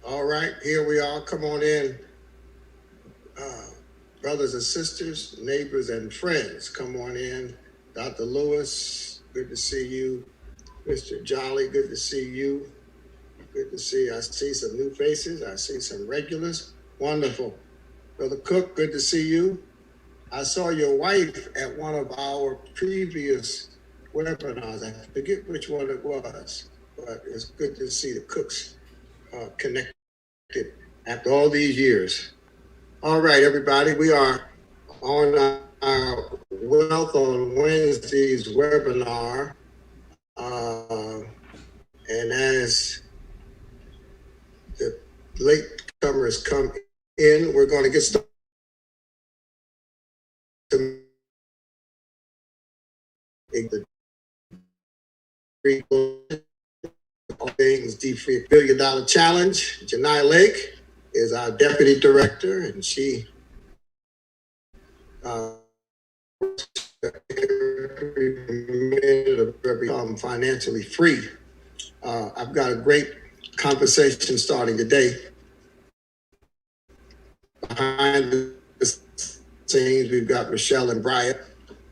All right, here we are. Come on in, uh, brothers and sisters, neighbors and friends. Come on in. Dr. Lewis, good to see you. Mr. Jolly, good to see you. Good to see. I see some new faces. I see some regulars. Wonderful. Brother Cook, good to see you. I saw your wife at one of our previous webinars. I forget which one it was, but it's good to see the Cooks connected after all these years. All right, everybody, we are on our Wealth on Wednesdays webinar. And as the latecomers come in, we're going to get started. The things dfree $1 billion challenge. Janai Lake is our deputy director, and she become financially free. I've got a great conversation starting today. Behind the scenes, we've got Michelle and Brian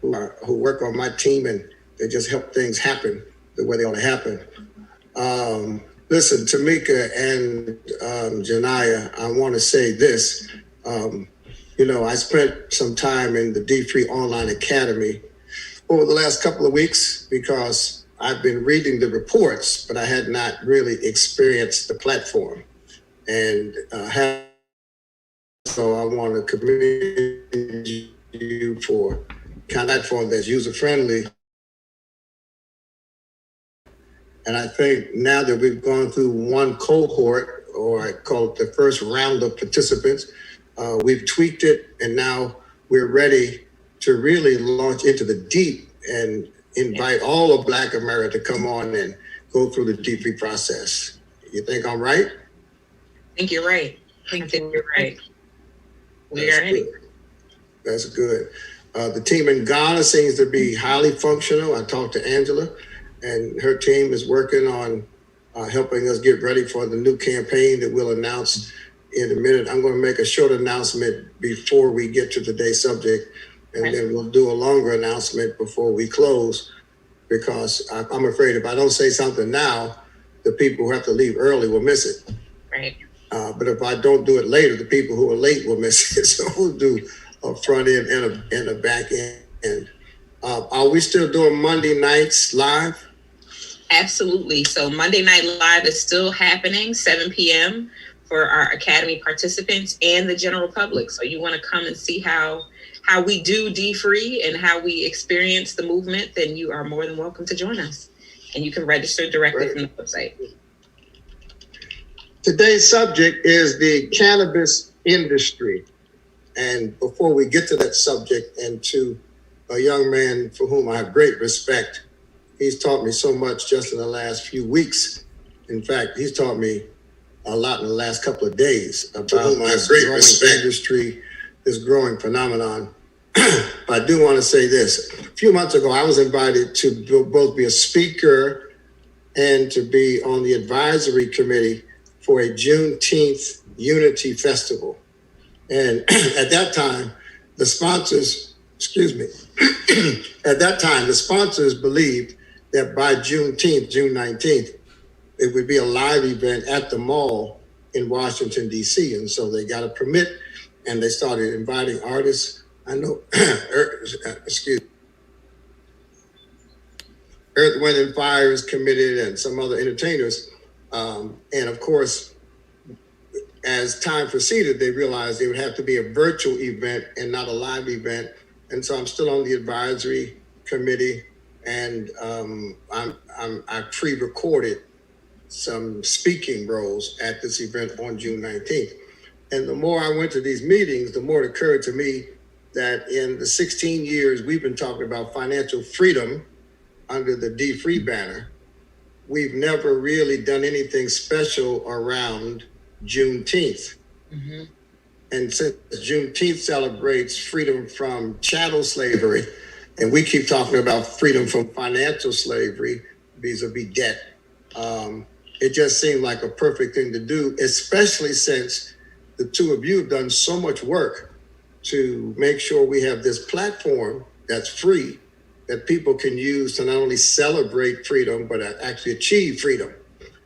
who work on my team, and they just help things happen the way they ought to happen. Listen, Tamika and Janaya, I want to say this. I spent some time in the dfree Online Academy over the last couple of weeks because I've been reading the reports, but I had not really experienced the platform. And so I want to commend you for kind of platform that's user-friendly. And I think now that we've gone through one cohort, or I call it the first round of participants, we've tweaked it, and now we're ready to really launch into the deep and invite all of Black America to come on and go through the dfree process. You think I'm right? I think you're right. I think you're right. We are ready. That's good. The team in Ghana seems to be highly functional. I talked to Angela, and her team is working on helping us get ready for the new campaign that we'll announce in a minute. I'm going to make a short announcement before we get to today's subject, and then we'll do a longer announcement before we close, because I'm afraid if I don't say something now, the people who have to leave early will miss it. Right. But if I don't do it later, the people who are late will miss it. So we'll do a front end and a back end. Are we still doing Monday nights live? Absolutely. So Monday Night Live is still happening, 7 p.m. for our Academy participants and the general public. So you want to come and see how we do dfree and how we experience the movement, then you are more than welcome to join us. And you can register directly from the website. Today's subject is the cannabis industry. And before we get to that subject, and to a young man for whom I have great respect, he's taught me so much just in the last few weeks. In fact, he's taught me a lot in the last couple of days about this growing industry, this growing phenomenon. But I do want to say this. A few months ago, I was invited to both be a speaker and to be on the advisory committee for a Juneteenth Unity Festival. And at that time, the sponsors believed that by Juneteenth, June 19th, it would be a live event at the mall in Washington, D.C. And so they got a permit, and they started inviting artists. I know, Earth, Wind and Fire is committed, and some other entertainers. And of course, as time proceeded, they realized it would have to be a virtual event and not a live event. And so I'm still on the advisory committee, and I pre-recorded some speaking roles at this event on June 19th. And the more I went to these meetings, the more it occurred to me that in the 16 years we've been talking about financial freedom under the dfree banner, we've never really done anything special around Juneteenth. Mm-hmm. And since Juneteenth celebrates freedom from chattel slavery, and we keep talking about freedom from financial slavery vis-a-vis debt, it just seemed like a perfect thing to do, especially since the two of you have done so much work to make sure we have this platform that's free, that people can use to not only celebrate freedom, but actually achieve freedom.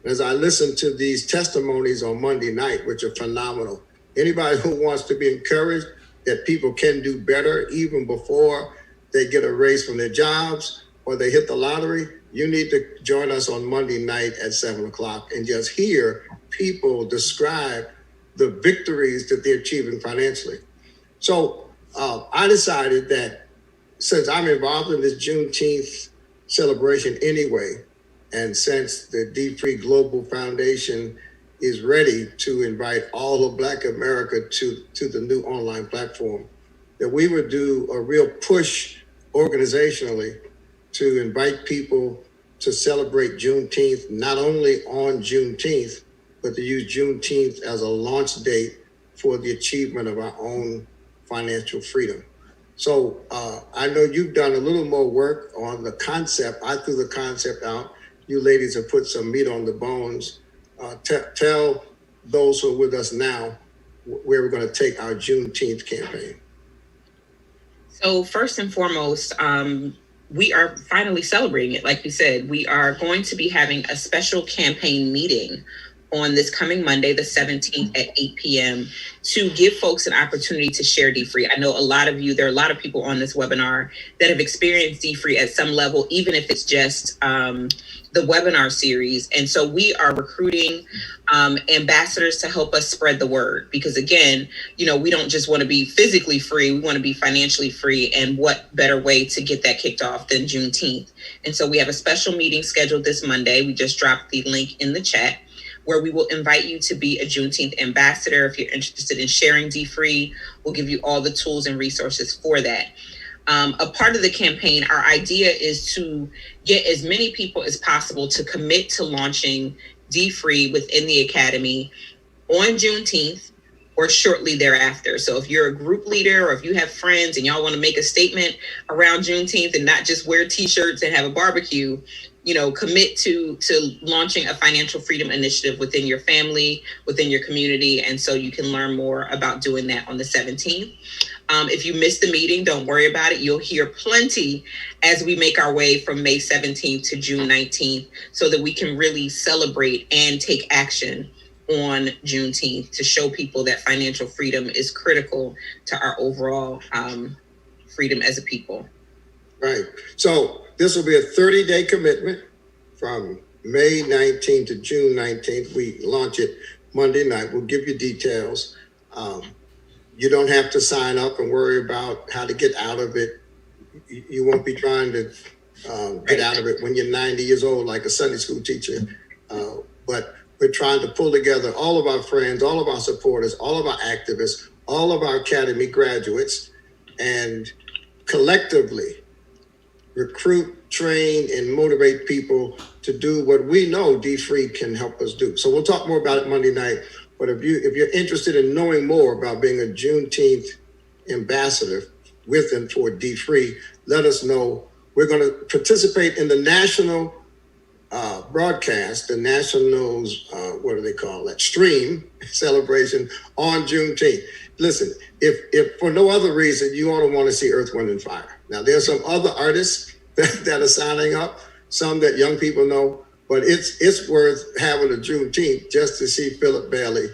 As I listened to these testimonies on Monday night, which are phenomenal, anybody who wants to be encouraged that people can do better even before they get a raise from their jobs or they hit the lottery, you need to join us on Monday night at 7:00 and just hear people describe the victories that they're achieving financially. So I decided that since I'm involved in this Juneteenth celebration anyway, and since the dfree Global Foundation is ready to invite all of Black America to the new online platform, that we would do a real push organizationally to invite people to celebrate Juneteenth, not only on Juneteenth, but to use Juneteenth as a launch date for the achievement of our own financial freedom. So I know you've done a little more work on the concept. I threw the concept out. You ladies have put some meat on the bones. Tell those who are with us now where we're going to take our Juneteenth campaign. So first and foremost, we are finally celebrating it. Like we said, we are going to be having a special campaign meeting on this coming Monday, the 17th at 8 p.m. to give folks an opportunity to share dfree. I know there are a lot of people on this webinar that have experienced dfree at some level, even if it's just the webinar series. And so we are recruiting ambassadors to help us spread the word, because again, we don't just want to be physically free, we want to be financially free. And what better way to get that kicked off than Juneteenth? And so we have a special meeting scheduled this Monday. We just dropped the link in the chat, where we will invite you to be a Juneteenth ambassador. If you're interested in sharing dfree, we'll give you all the tools and resources for that. A part of the campaign, our idea is to get as many people as possible to commit to launching dfree within the Academy on Juneteenth or shortly thereafter. So if you're a group leader or if you have friends and y'all want to make a statement around Juneteenth and not just wear t-shirts and have a barbecue, commit to launching a financial freedom initiative within your family, within your community. And so you can learn more about doing that on the 17th. If you missed the meeting, don't worry about it. You'll hear plenty as we make our way from May 17th to June 19th, so that we can really celebrate and take action on Juneteenth to show people that financial freedom is critical to our overall freedom as a people. Right. So this will be a 30-day commitment from May 19th to June 19th. We launch it Monday night. We'll give you details. You don't have to sign up and worry about how to get out of it. You won't be trying to get out of it when you're 90 years old like a Sunday school teacher. But we're trying to pull together all of our friends, all of our supporters, all of our activists, all of our Academy graduates, and collectively recruit, train, and motivate people to do what we know dfree can help us do. So we'll talk more about it Monday night. But if you're interested in knowing more about being a Juneteenth ambassador with and for dfree, let us know. We're going to participate in the national broadcast, the nationals, what do they call that? Stream celebration on Juneteenth. Listen, if for no other reason, you ought to want to see Earth, Wind, and Fire. Now, there's some other artists that are signing up, some that young people know, but it's worth having a Juneteenth just to see Philip Bailey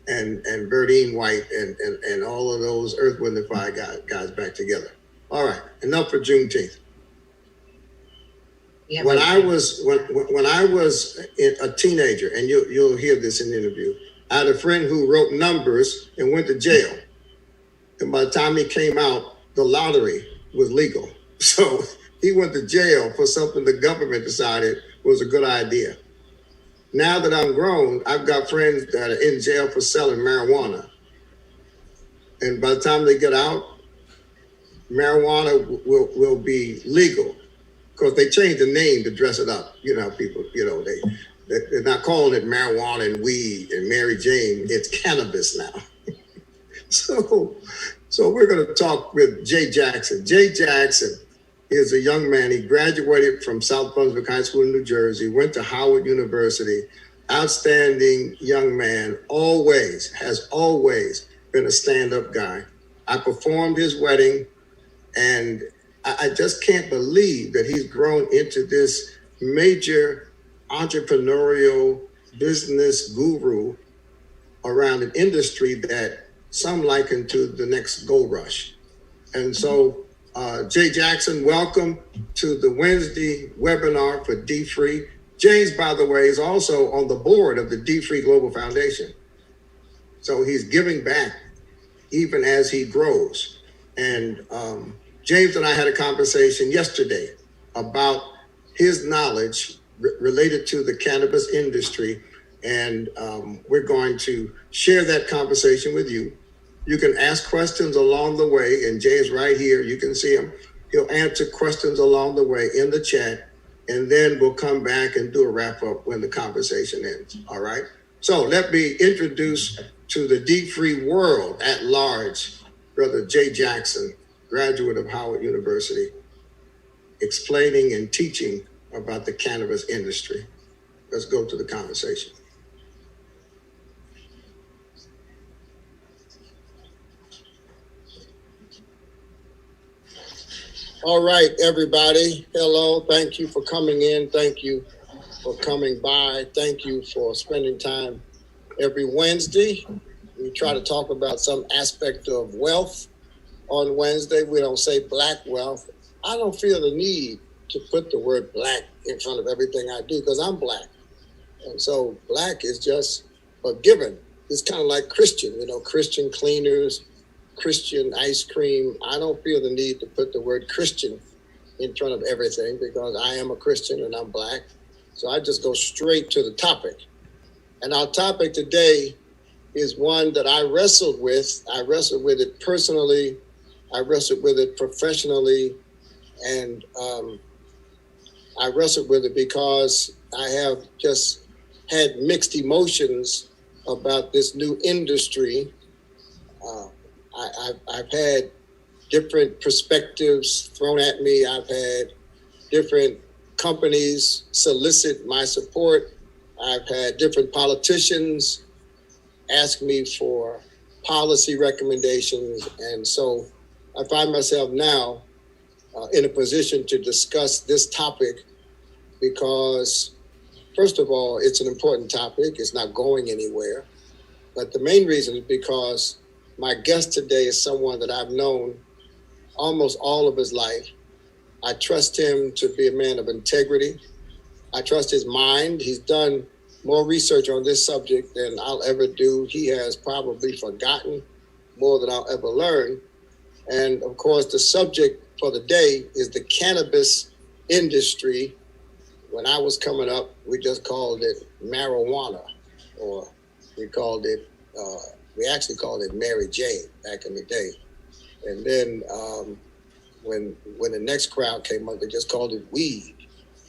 and Berdine White and all of those Earth, Wind, and Fire guys back together. All right, enough for Juneteenth. Yeah, when I was a teenager, and you'll hear this in the interview, I had a friend who wrote numbers and went to jail. And by the time he came out, the lottery was legal. So he went to jail for something the government decided was a good idea. Now that I'm grown, I've got friends that are in jail for selling marijuana. And by the time they get out, marijuana will be legal. Because they changed the name to dress it up. People, they're not calling it marijuana and weed and Mary Jane. It's cannabis now. So we're going to talk with Jay Jackson. Jay Jackson is a young man. He graduated from South Brunswick High School in New Jersey, went to Howard University. outstanding young man, has always been a stand-up guy. I performed his wedding, and I just can't believe that he's grown into this major entrepreneurial business guru around an industry that some liken to the next gold rush. And so, Jay Jackson, welcome to the Wednesday webinar for dfree. James, by the way, is also on the board of the dfree Global Foundation. So he's giving back even as he grows. And James and I had a conversation yesterday about his knowledge related to the cannabis industry. And we're going to share that conversation with you. You can ask questions along the way, and Jay's right here. You can see him. He'll answer questions along the way in the chat, and then we'll come back and do a wrap up when the conversation ends. All right? So let me introduce to the dfree world at large, Brother Jay Jackson, graduate of Howard University, explaining and teaching about the cannabis industry. Let's go to the conversation. All right, everybody. Hello. Thank you for coming in. Thank you for coming by. Thank you for spending time every Wednesday. We try to talk about some aspect of wealth. On Wednesday, we don't say black wealth. I don't feel the need to put the word black in front of everything I do because I'm black. And so black is just a given. It's kind of like Christian, Christian cleaners, Christian ice cream. I don't feel the need to put the word Christian in front of everything because I am a Christian and I'm black. So I just go straight to the topic. And our topic today is one that I wrestled with. I wrestled with it personally. I wrestled with it professionally. And I wrestled with it because I have just had mixed emotions about this new industry. I've had different perspectives thrown at me. I've had different companies solicit my support. I've had different politicians ask me for policy recommendations. And so I find myself now in a position to discuss this topic because, first of all, it's an important topic. It's not going anywhere. But the main reason is because my guest today is someone that I've known almost all of his life. I trust him to be a man of integrity. I trust his mind. He's done more research on this subject than I'll ever do. He has probably forgotten more than I'll ever learn. And of course, the subject for the day is the cannabis industry. When I was coming up, we just called it marijuana, or we actually called it Mary Jane back in the day. And then when the next crowd came up, they just called it weed.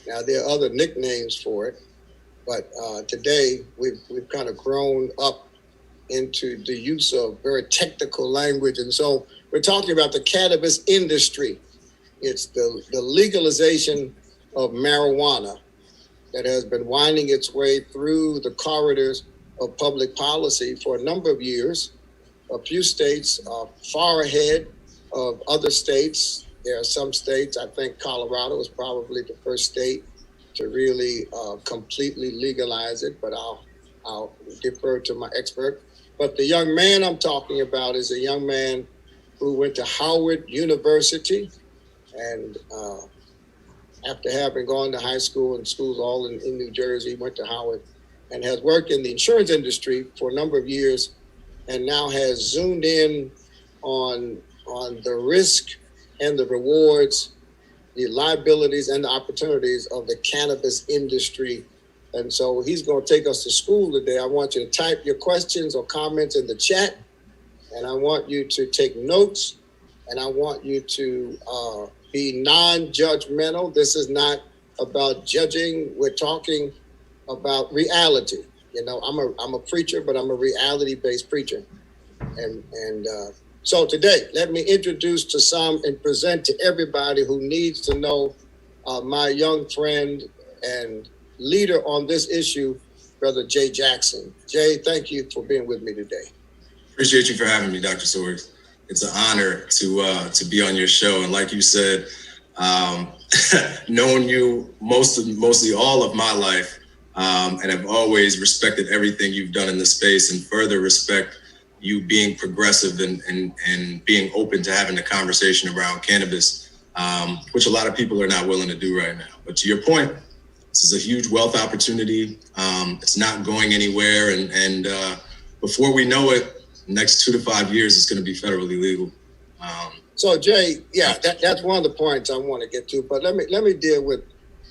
Now there are other nicknames for it, but today we've kind of grown up into the use of very technical language. And so we're talking about the cannabis industry. It's the legalization of marijuana that has been winding its way through the corridors of public policy for a number of years. A few states are far ahead of other states. There are some states, I think Colorado is probably the first state to really completely legalize it, but I'll defer to my expert. But the young man I'm talking about is a young man who went to Howard University, and after having gone to high school and schools all in New Jersey, went to Howard and has worked in the insurance industry for a number of years, and now has zoomed in on the risk and the rewards, the liabilities and the opportunities of the cannabis industry. And so he's going to take us to school today. I want you to type your questions or comments in the chat, and I want you to take notes, and I want you to be non-judgmental. This is not about judging. We're talking about reality. I'm a preacher, but I'm a reality-based preacher. And so today, let me introduce to some and present to everybody who needs to know my young friend and leader on this issue, Brother Jay Jackson. Jay, thank you for being with me today. Appreciate you for having me, Dr. Swords. It's an honor to be on your show. And like you said, knowing you mostly all of my life, and have always respected everything you've done in this space, and further respect you being progressive and being open to having a conversation around cannabis, which a lot of people are not willing to do right now. But to your point, this is a huge wealth opportunity. It's not going anywhere. And before we know it, next 2 to 5 years, it's going to be federally legal. So Jay, yeah, that's one of the points I want to get to. But let me deal with.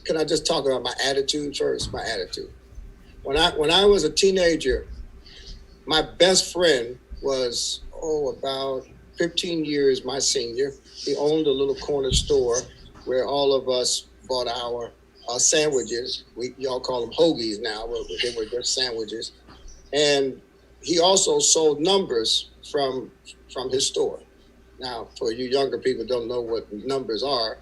Can I just talk about my attitude first? My attitude. When I was a teenager, my best friend was about 15 years my senior. He owned a little corner store where all of us bought our sandwiches. Y'all call them hoagies now. They were just sandwiches. And he also sold numbers from his store. Now, for you younger people who don't know what numbers are,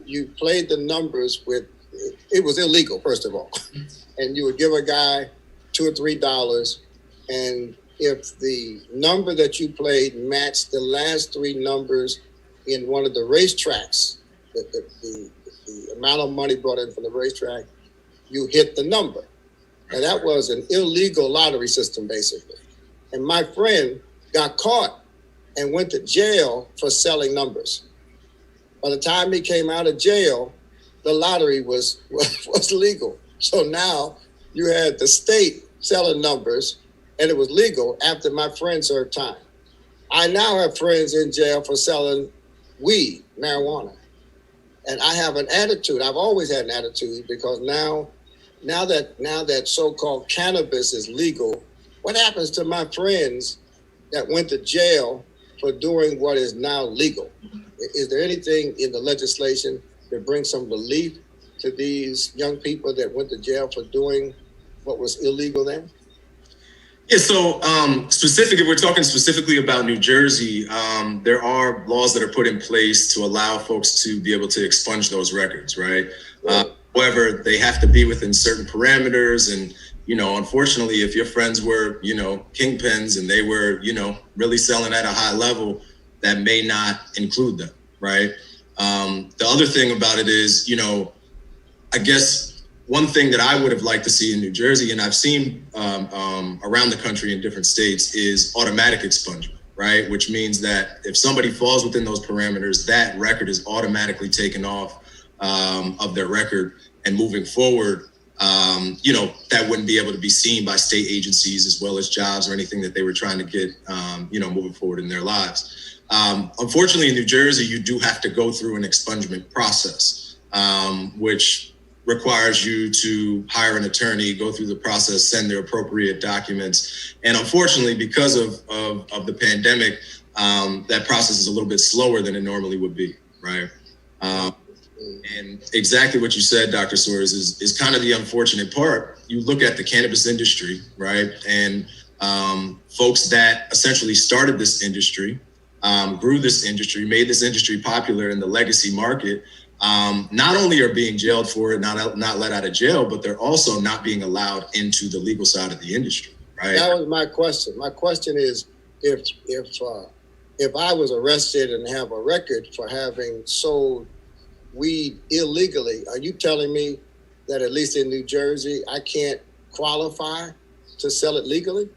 you played the numbers with, it was illegal, first of all. And you would give a guy $2 or $3, and if the number that you played matched the last 3 numbers in one of the racetracks, the amount of money brought in from the racetrack, you hit the number. And that was an illegal lottery system, basically. And my friend got caught and went to jail for selling numbers. By the time he came out of jail, the lottery was legal. So now you had the state selling numbers, and it was legal after my friend served time. I now have friends in jail for selling weed, marijuana. And I have an attitude. I've always had an attitude, because now that so-called cannabis is legal, what happens to my friends that went to jail for doing what is now legal? Is there anything in the legislation that brings some relief to these young people that went to jail for doing what was illegal then? Yeah, so if we're talking specifically about New Jersey, there are laws that are put in place to allow folks to be able to expunge those records, right? However, they have to be within certain parameters. And, unfortunately, if your friends were, kingpins and they were, really selling at a high level, that may not include them, right? The other thing about it is, I guess one thing that I would have liked to see in New Jersey, and I've seen around the country in different states, is automatic expungement, right? Which means that if somebody falls within those parameters, that record is automatically taken off of their record, and moving forward, that wouldn't be able to be seen by state agencies as well as jobs or anything that they were trying to get, moving forward in their lives. Unfortunately, in New Jersey, you do have to go through an expungement process, which requires you to hire an attorney, go through the process, send their appropriate documents. And unfortunately, because of the pandemic, that process is a little bit slower than it normally would be, right? And exactly what you said, Dr. Swords, is kind of the unfortunate part. You look at the cannabis industry, right? And folks that essentially started this industry, grew this industry, made this industry popular in the legacy market, not only are being jailed for it, not let out of jail, but they're also not being allowed into the legal side of the industry, right? That was my question. My question is, if I was arrested and have a record for having sold weed illegally, are you telling me that at least in New Jersey, I can't qualify to sell it legally?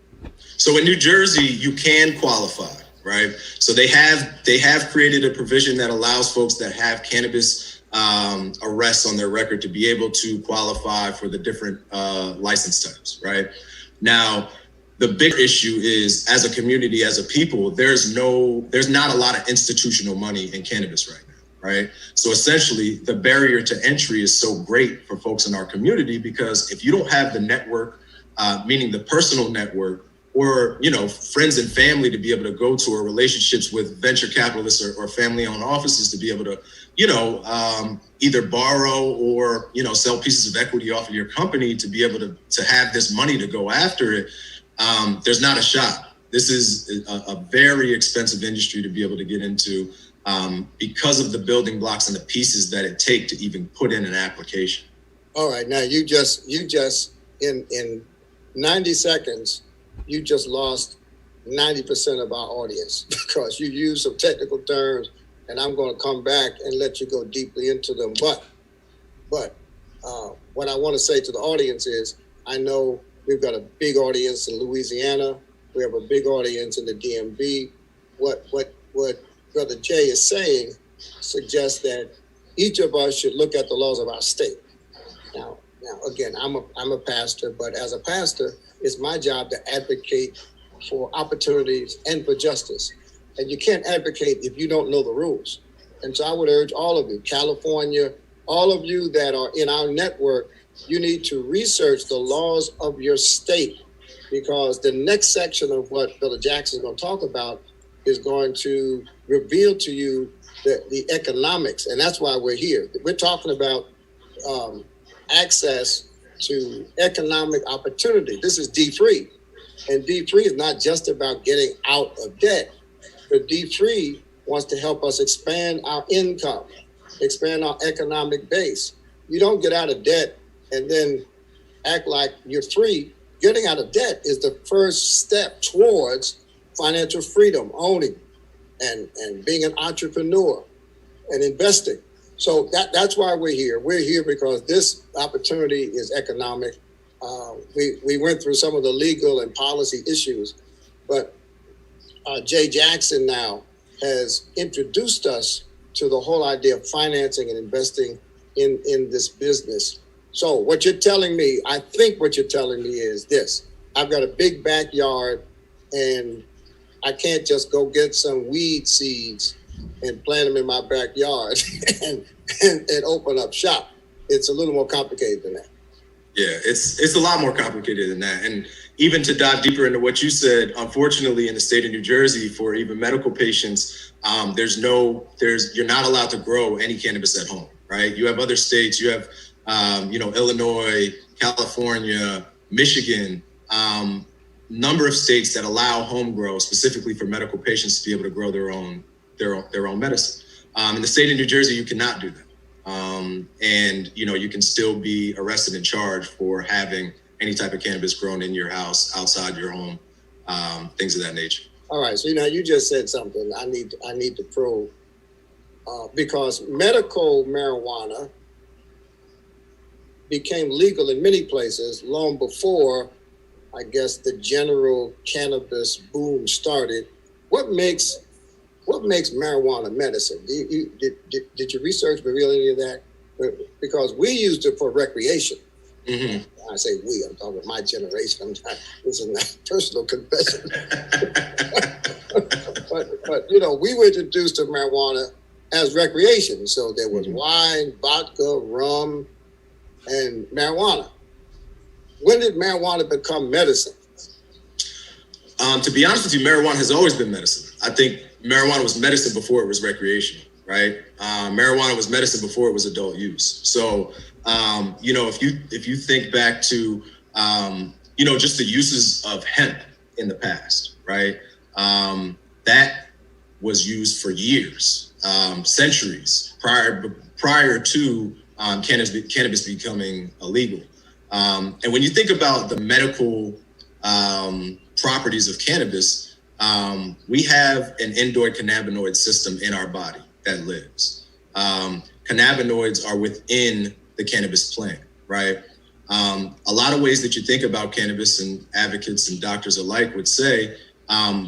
So in New Jersey, you can qualify, right? So they have created a provision that allows folks that have cannabis arrests on their record to be able to qualify for the different license types, right? Now, the big issue is, as a community, as a people, there's not a lot of institutional money in cannabis right now. Right. So essentially, the barrier to entry is so great for folks in our community, because if you don't have the network, meaning the personal network, or, friends and family to be able to go to, or relationships with venture capitalists or family-owned offices to be able to, either borrow or, sell pieces of equity off of your company to be able to have this money to go after it, there's not a shot. This is a very expensive industry to be able to get into. Because of the building blocks and the pieces that it take to even put in an application. All right, now you just in 90 seconds, you just lost 90% of our audience because you used some technical terms, and I'm going to come back and let you go deeply into them. But what I want to say to the audience is, I know we've got a big audience in Louisiana. We have a big audience in the DMV. What Brother Jay is saying suggests that each of us should look at the laws of our state. Now again, I'm a pastor, but as a pastor, it's my job to advocate for opportunities and for justice. And you can't advocate if you don't know the rules. And so I would urge all of you, California, all of you that are in our network, you need to research the laws of your state, because the next section of what Brother Jackson is going to talk about is going to reveal to you the economics. And that's why we're here. We're talking about access to economic opportunity. This is dfree. And dfree is not just about getting out of debt, but dfree wants to help us expand our income, expand our economic base. You don't get out of debt and then act like you're free. Getting out of debt is the first step towards financial freedom, owning and being an entrepreneur and investing. So that's why we're here. We're here because this opportunity is economic. We went through some of the legal and policy issues, but Jay Jackson now has introduced us to the whole idea of financing and investing in this business. So what you're telling me, I think what you're telling me is this: I've got a big backyard and I can't just go get some weed seeds and plant them in my backyard and open up shop. It's a little more complicated than that. Yeah, it's a lot more complicated than that. And even to dive deeper into what you said, unfortunately, in the state of New Jersey, for even medical patients, you're not allowed to grow any cannabis at home, right? You have other states, you have, Illinois, California, Michigan, number of states that allow home grow specifically for medical patients to be able to grow their own medicine. In the state of New Jersey, you cannot do that. And you can still be arrested and charged for having any type of cannabis grown in your house, outside your home, things of that nature. All right. So, you just said something I need to probe, because medical marijuana became legal in many places long before, I guess, the general cannabis boom started. What makes marijuana medicine? Did your research reveal any of that? Because we used it for recreation. Mm-hmm. I say we, I'm talking about my generation. This is not personal confession. but we were introduced to marijuana as recreation. So there was wine, vodka, rum, and marijuana. When did marijuana become medicine? To be honest with you, marijuana has always been medicine. I think marijuana was medicine before it was recreational, right? Marijuana was medicine before it was adult use. So, if you think back to, just the uses of hemp in the past, right? That was used for years, centuries prior to cannabis becoming illegal. And when you think about the medical properties of cannabis, we have an indoor cannabinoid system in our body that lives. Cannabinoids are within the cannabis plant, right? A lot of ways that you think about cannabis, and advocates and doctors alike would say,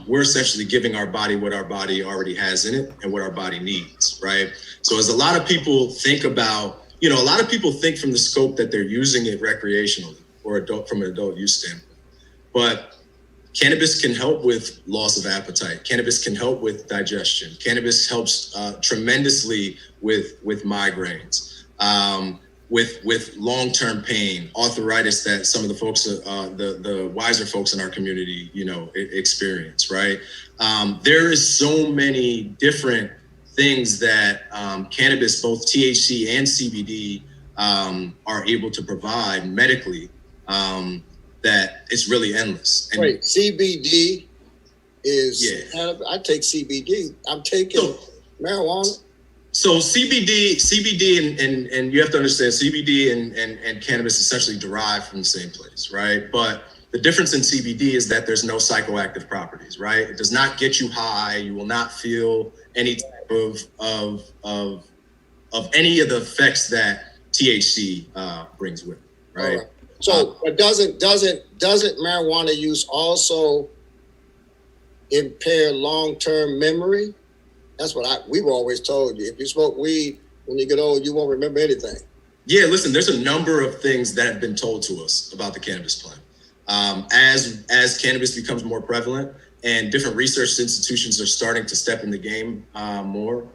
we're essentially giving our body what our body already has in it and what our body needs, right? So as a lot of people think about, a lot of people think from the scope that they're using it recreationally or from an adult use standpoint. But cannabis can help with loss of appetite. Cannabis can help with digestion. Cannabis helps tremendously with migraines, with long-term pain, arthritis that some of the folks, the wiser folks in our community, experience, right? There is so many different things that cannabis, both THC and CBD, are able to provide medically, that it's really endless. And wait, CBD is, I take CBD. I'm taking marijuana. So CBD, and you have to understand CBD and cannabis essentially derive from the same place, right? But the difference in CBD is that there's no psychoactive properties, right? It does not get you high. You will not feel any type of any of the effects that THC brings with it, right? Right. So, but doesn't marijuana use also impair long-term memory? That's what we were always told. You, if you smoke weed when you get old, you won't remember anything. Yeah, listen, there's a number of things that have been told to us about the cannabis plant. As cannabis becomes more prevalent and different research institutions are starting to step in the game more,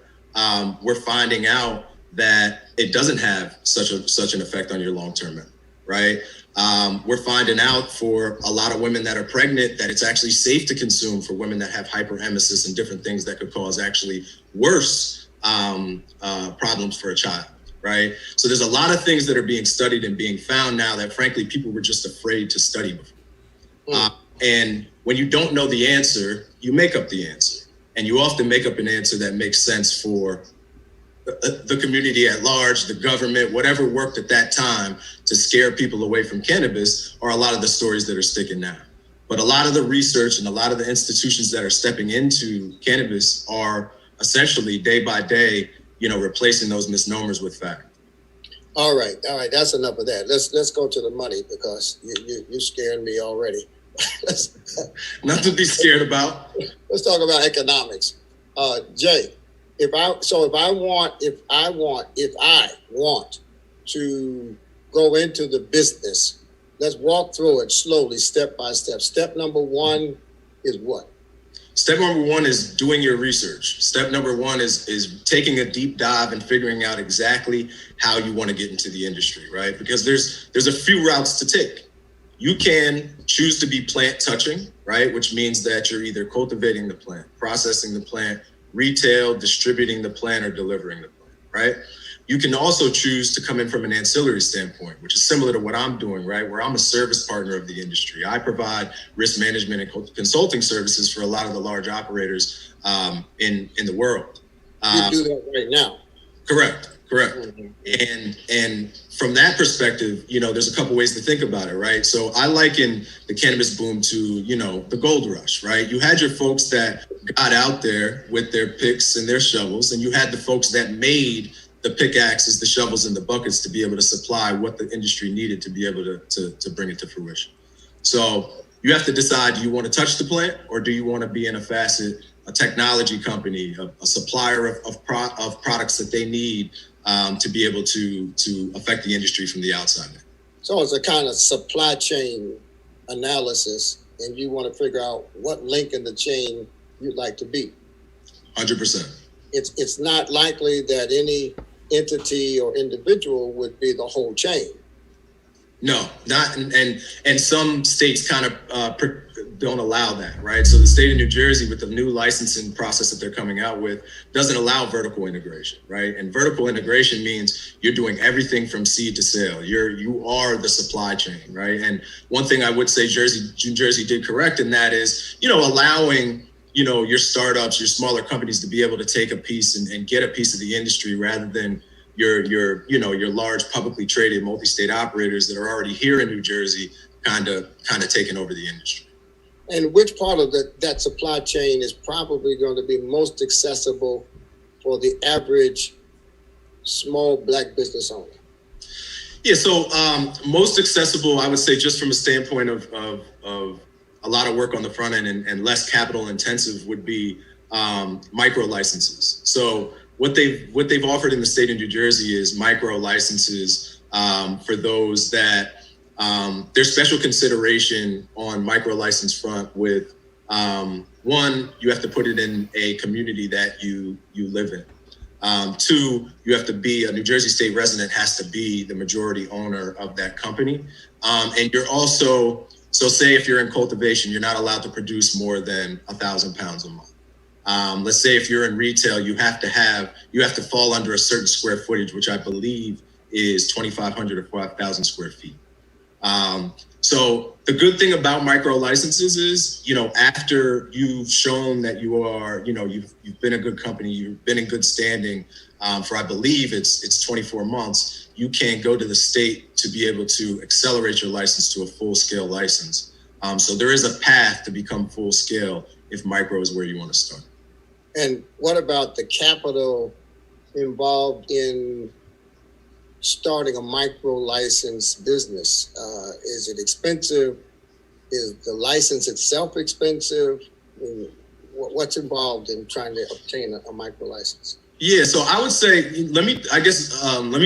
we're finding out that it doesn't have such an effect on your long-term memory, right? We're finding out for a lot of women that are pregnant that it's actually safe to consume for women that have hyperemesis and different things that could cause actually worse problems for a child, right? So there's a lot of things that are being studied and being found now that frankly people were just afraid to study before. And when you don't know the answer, you make up the answer. And you often make up an answer that makes sense for the community at large, the government, whatever worked at that time to scare people away from cannabis are a lot of the stories that are sticking now. But a lot of the research and a lot of the institutions that are stepping into cannabis are essentially day by day, replacing those misnomers with fact. All right. That's enough of that. Let's go to the money because you're scaring me already. Not to be scared about. Let's talk about economics. Jay, if I want to go into the business, let's walk through it slowly, step by step. Step number one is what? Step number one is doing your research. Step number one is taking a deep dive and figuring out exactly how you want to get into the industry, right? Because there's a few routes to take. You can choose to be plant touching, right? Which means that you're either cultivating the plant, processing the plant, retail, distributing the plant, or delivering the plant, right? You can also choose to come in from an ancillary standpoint, which is similar to what I'm doing, right? Where I'm a service partner of the industry. I provide risk management and consulting services for a lot of the large operators in the world. You do that right now. Correct. And from that perspective, there's a couple ways to think about it, right? So I liken the cannabis boom to, the gold rush, right? You had your folks that got out there with their picks and their shovels, and you had the folks that made the pickaxes, the shovels, and the buckets to be able to supply what the industry needed to be able to bring it to fruition. So you have to decide, do you want to touch the plant or do you want to be in a technology company, a supplier of products that they need to be able to affect the industry from the outside. So it's a kind of supply chain analysis, and you want to figure out what link in the chain you'd like to be. 100%. It's not likely that any entity or individual would be the whole chain. No, not, and some states kind of don't allow that, right? So the state of New Jersey, with the new licensing process that they're coming out with, doesn't allow vertical integration, right? And vertical integration means you're doing everything from seed to sale. You are the supply chain, right? And one thing I would say New Jersey did correct in that is, allowing, your startups, your smaller companies to be able to take a piece and get a piece of the industry rather than your large publicly traded multi-state operators that are already here in New Jersey kind of taking over the industry. And which part of that supply chain is probably going to be most accessible for the average small Black business owner? Yeah, so most accessible, I would say, just from a standpoint of a lot of work on the front end and less capital intensive, would be micro licenses. So what they've offered in the state of New Jersey is micro licenses for those that there's special consideration on micro license front with one, you have to put it in a community that you live in. Two, you have to be a New Jersey state resident, has to be the majority owner of that company. And you're also, so say if you're in cultivation, you're not allowed to produce more than 1,000 pounds a month. Let's say if you're in retail, you have to fall under a certain square footage, which I believe is 2,500 or 5,000 square feet. So the good thing about micro licenses is, after you've shown that you are, you've been a good company, you've been in good standing for, I believe it's 24 months, you can go to the state to be able to accelerate your license to a full scale license. So there is a path to become full scale if micro is where you want to start. And what about the capital involved in starting a micro license business? Is it expensive? Is the license itself expensive? I mean, what's involved in trying to obtain a micro license? Yeah, so I would say, let me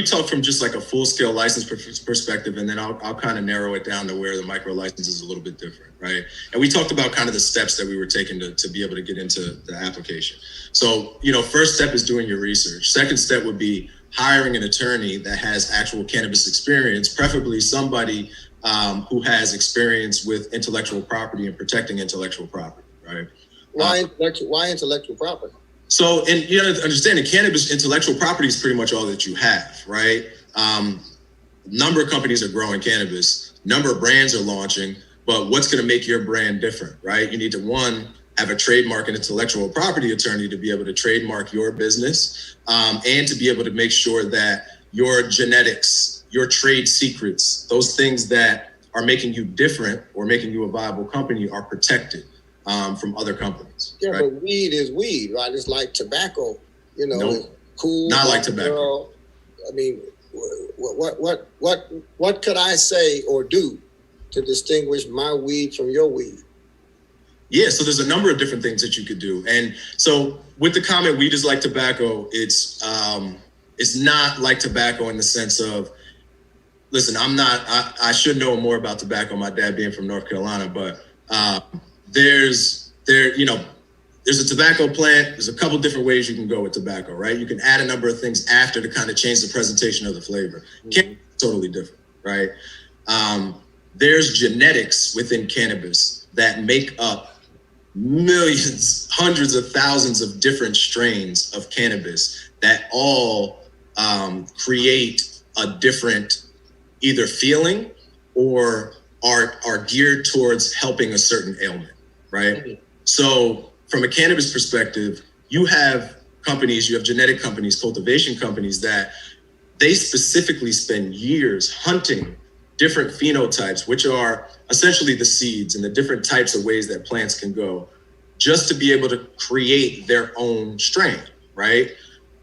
talk from just like a full scale license perspective, and then I'll kind of narrow it down to where the micro license is a little bit different, right? And we talked about kind of the steps that we were taking to be able to get into the application. So, first step is doing your research. Second step would be hiring an attorney that has actual cannabis experience, preferably somebody who has experience with intellectual property and protecting intellectual property, right? Why intellectual property? So, and you have to understand that cannabis intellectual property is pretty much all that you have, right? Number of companies are growing cannabis, number of brands are launching, but what's going to make your brand different, right? You need to, one, have a trademark and intellectual property attorney to be able to trademark your business, and to be able to make sure that your genetics, your trade secrets, those things that are making you different or making you a viable company are protected from other companies. Yeah, right? but weed is weed, right? It's like tobacco, Nope. It's cool. Not like tobacco. Girl. I mean, what could I say or do to distinguish my weed from your weed? Yeah, so there's a number of different things that you could do. And so with the comment, weed is like tobacco, it's not like tobacco in the sense of, listen, I should know more about tobacco, my dad being from North Carolina, but there's a tobacco plant. There's a couple different ways you can go with tobacco, right? You can add a number of things after to kind of change the presentation of the flavor. Cannabis is totally different, right? There's genetics within cannabis that make up millions, hundreds of thousands of different strains of cannabis that all create a different either feeling or are geared towards helping a certain ailment, right? Mm-hmm. So from a cannabis perspective, you have genetic companies, cultivation companies that they specifically spend years hunting different phenotypes, which are essentially the seeds and the different types of ways that plants can go, just to be able to create their own strain, right?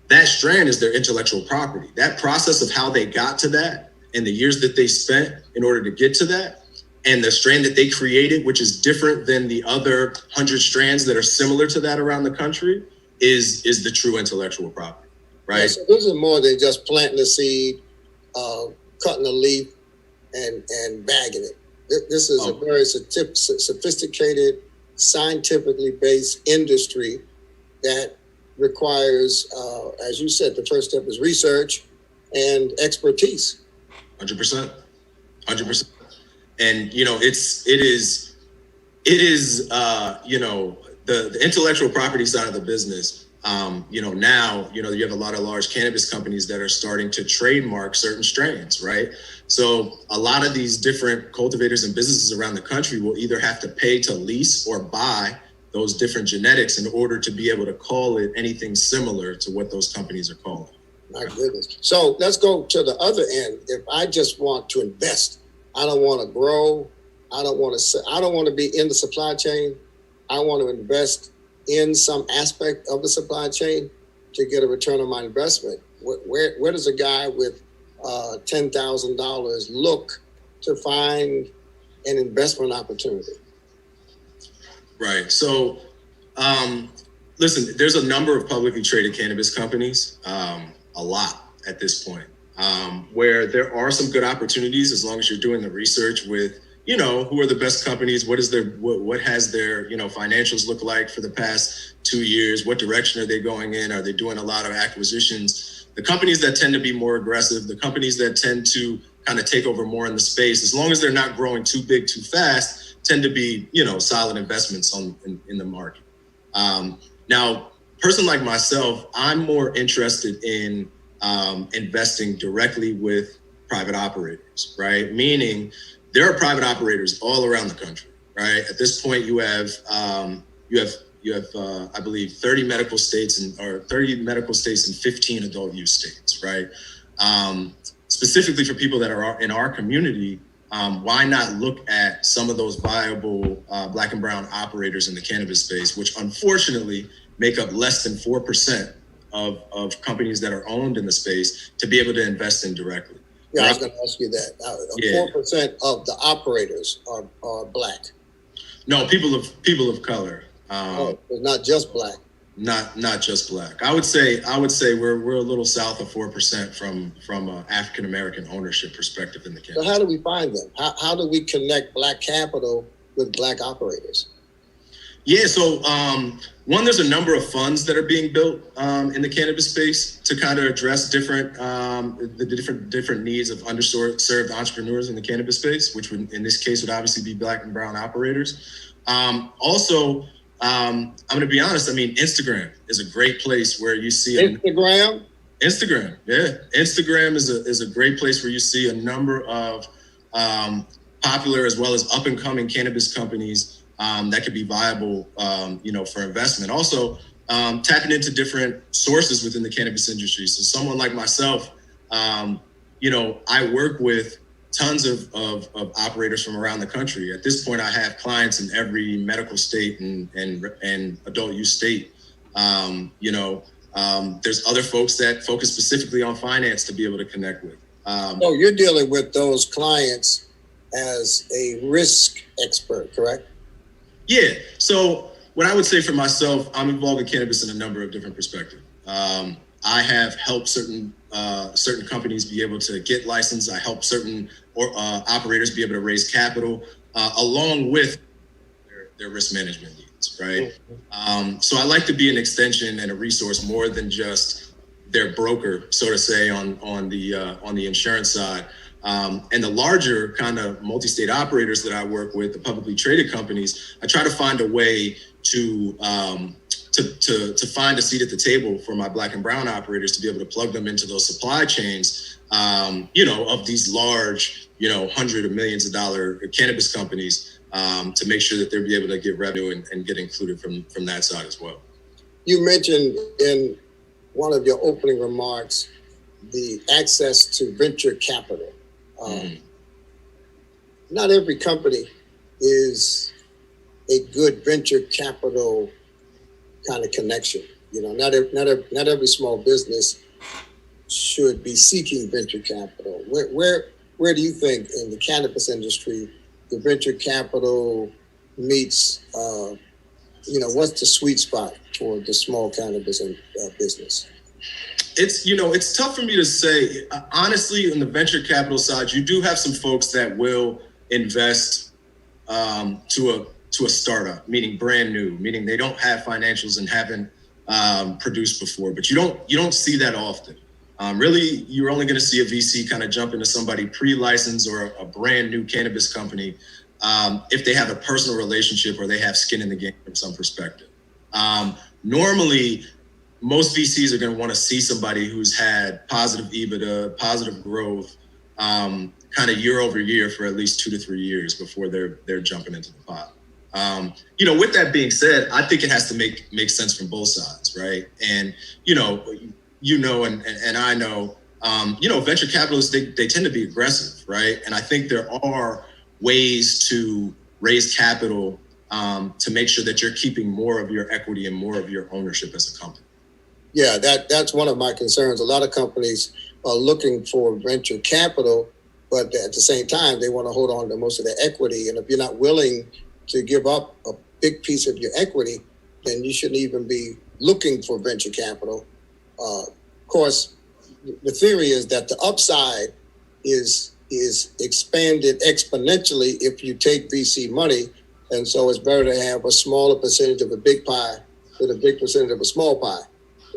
That strain is their intellectual property. That process of how they got to that and the years that they spent in order to get to that, and the strain that they created, which is different than the other 100 strands that are similar to that around the country, is the true intellectual property, right? Yeah, so this is more than just planting a seed, cutting a leaf, and bagging it. This is a very sophisticated, scientifically based industry that requires, as you said, the first step is research and expertise. 100%. And it is the intellectual property side of the business. Now you have a lot of large cannabis companies that are starting to trademark certain strains, right? So a lot of these different cultivators and businesses around the country will either have to pay to lease or buy those different genetics in order to be able to call it anything similar to what those companies are calling. My goodness. So let's go to the other end. If I just want to invest, I don't want to grow, I don't want to be in the supply chain. I want to invest in some aspect of the supply chain to get a return on my investment. Where does a guy with $10,000 look to find an investment opportunity? Right. So, listen, there's a number of publicly traded cannabis companies, a lot at this point, where there are some good opportunities as long as you're doing the research with, who are the best companies, what has their financials look like for the past 2 years, what direction are they going in, are they doing a lot of acquisitions? The companies that tend to be more aggressive, the companies that tend to kind of take over more in the space, as long as they're not growing too big, too fast, tend to be, solid investments in the market. Now, a person like myself, I'm more interested in investing directly with private operators, right? Meaning there are private operators all around the country, right? At this point, you have I believe 30 medical states and 15 adult use states, right? Specifically for people that are in our community, why not look at some of those viable Black and brown operators in the cannabis space, which unfortunately make up less than 4% of companies that are owned in the space, to be able to invest in directly. Yeah, I was going to ask you that. 4% of the operators are Black. No, people of color. It's not just Black. Not just Black. I would say we're a little south of 4% from African American ownership perspective in the cannabis. So how do we find them? How do we connect Black capital with Black operators? Yeah, so one, there's a number of funds that are being built in the cannabis space to kind of address different needs of underserved entrepreneurs in the cannabis space, which would, in this case, would obviously be Black and brown operators. Also, I'm going to be honest. I mean, Instagram is a great place where you see Instagram. Yeah, Instagram is a great place where you see a number of popular as well as up and coming cannabis companies that could be viable, for investment. Also, tapping into different sources within the cannabis industry. So someone like myself, I work with tons of operators from around the country. At this point, I have clients in every medical state and adult use state. There's other folks that focus specifically on finance to be able to connect with. So you're dealing with those clients as a risk expert, correct? Yeah. So what I would say for myself, I'm involved in cannabis in a number of different perspectives. I have helped certain companies be able to get licensed. I help certain operators be able to raise capital along with their risk management needs, right? So I like to be an extension and a resource more than just their broker, so to say, on the insurance side. And the larger kind of multi-state operators that I work with, the publicly traded companies, I try to find a way to find a seat at the table for my Black and brown operators to be able to plug them into those supply chains, of these large, hundreds of millions of dollar cannabis companies, to make sure that they'll be able to get revenue and get included from that side as well. You mentioned in one of your opening remarks the access to venture capital. Not every company is a good venture capital kind of connection. Not every small business should be seeking venture capital. Where do you think in the cannabis industry the venture capital meets? What's the sweet spot for the small cannabis business? It's tough for me to say. Honestly, on the venture capital side, you do have some folks that will invest to a startup, meaning brand new, meaning they don't have financials and haven't produced before. But you don't see that often. Really, you're only going to see a VC kind of jump into somebody pre-licensed or a brand new cannabis company if they have a personal relationship or they have skin in the game from some perspective. Normally, most VCs are going to want to see somebody who's had positive EBITDA, positive growth, kind of year over year for at least 2 to 3 years before they're jumping into the pot. With that being said, I think it has to make sense from both sides, right? And and I know, venture capitalists they tend to be aggressive, right? And I think there are ways to raise capital to make sure that you're keeping more of your equity and more of your ownership as a company. Yeah, that's one of my concerns. A lot of companies are looking for venture capital, but at the same time, they want to hold on to most of their equity. And if you're not willing to give up a big piece of your equity, then you shouldn't even be looking for venture capital. Of course, the theory is that the upside is expanded exponentially if you take VC money. And so it's better to have a smaller percentage of a big pie than a big percentage of a small pie.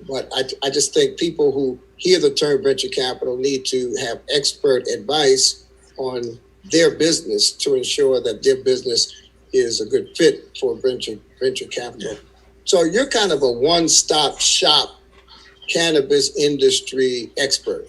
But I just think people who hear the term venture capital need to have expert advice on their business to ensure that their business is a good fit for venture capital. Yeah. So you're kind of a one-stop shop cannabis industry expert.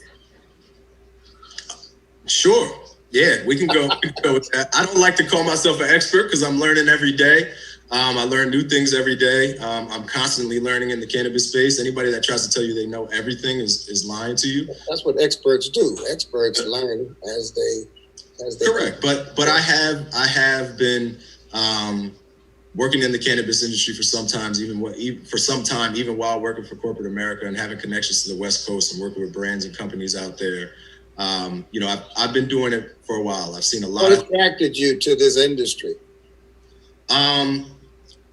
Sure. Yeah, we can go with that. I don't like to call myself an expert because I'm learning every day. I learn new things every day. I'm constantly learning in the cannabis space. Anybody that tries to tell you they know everything is lying to you. That's what experts do. Experts learn as they correct. But I have been working in the cannabis industry for some time, even while working for corporate America and having connections to the West Coast and working with brands and companies out there. I've been doing it for a while. I've seen a lot. What attracted you to this industry?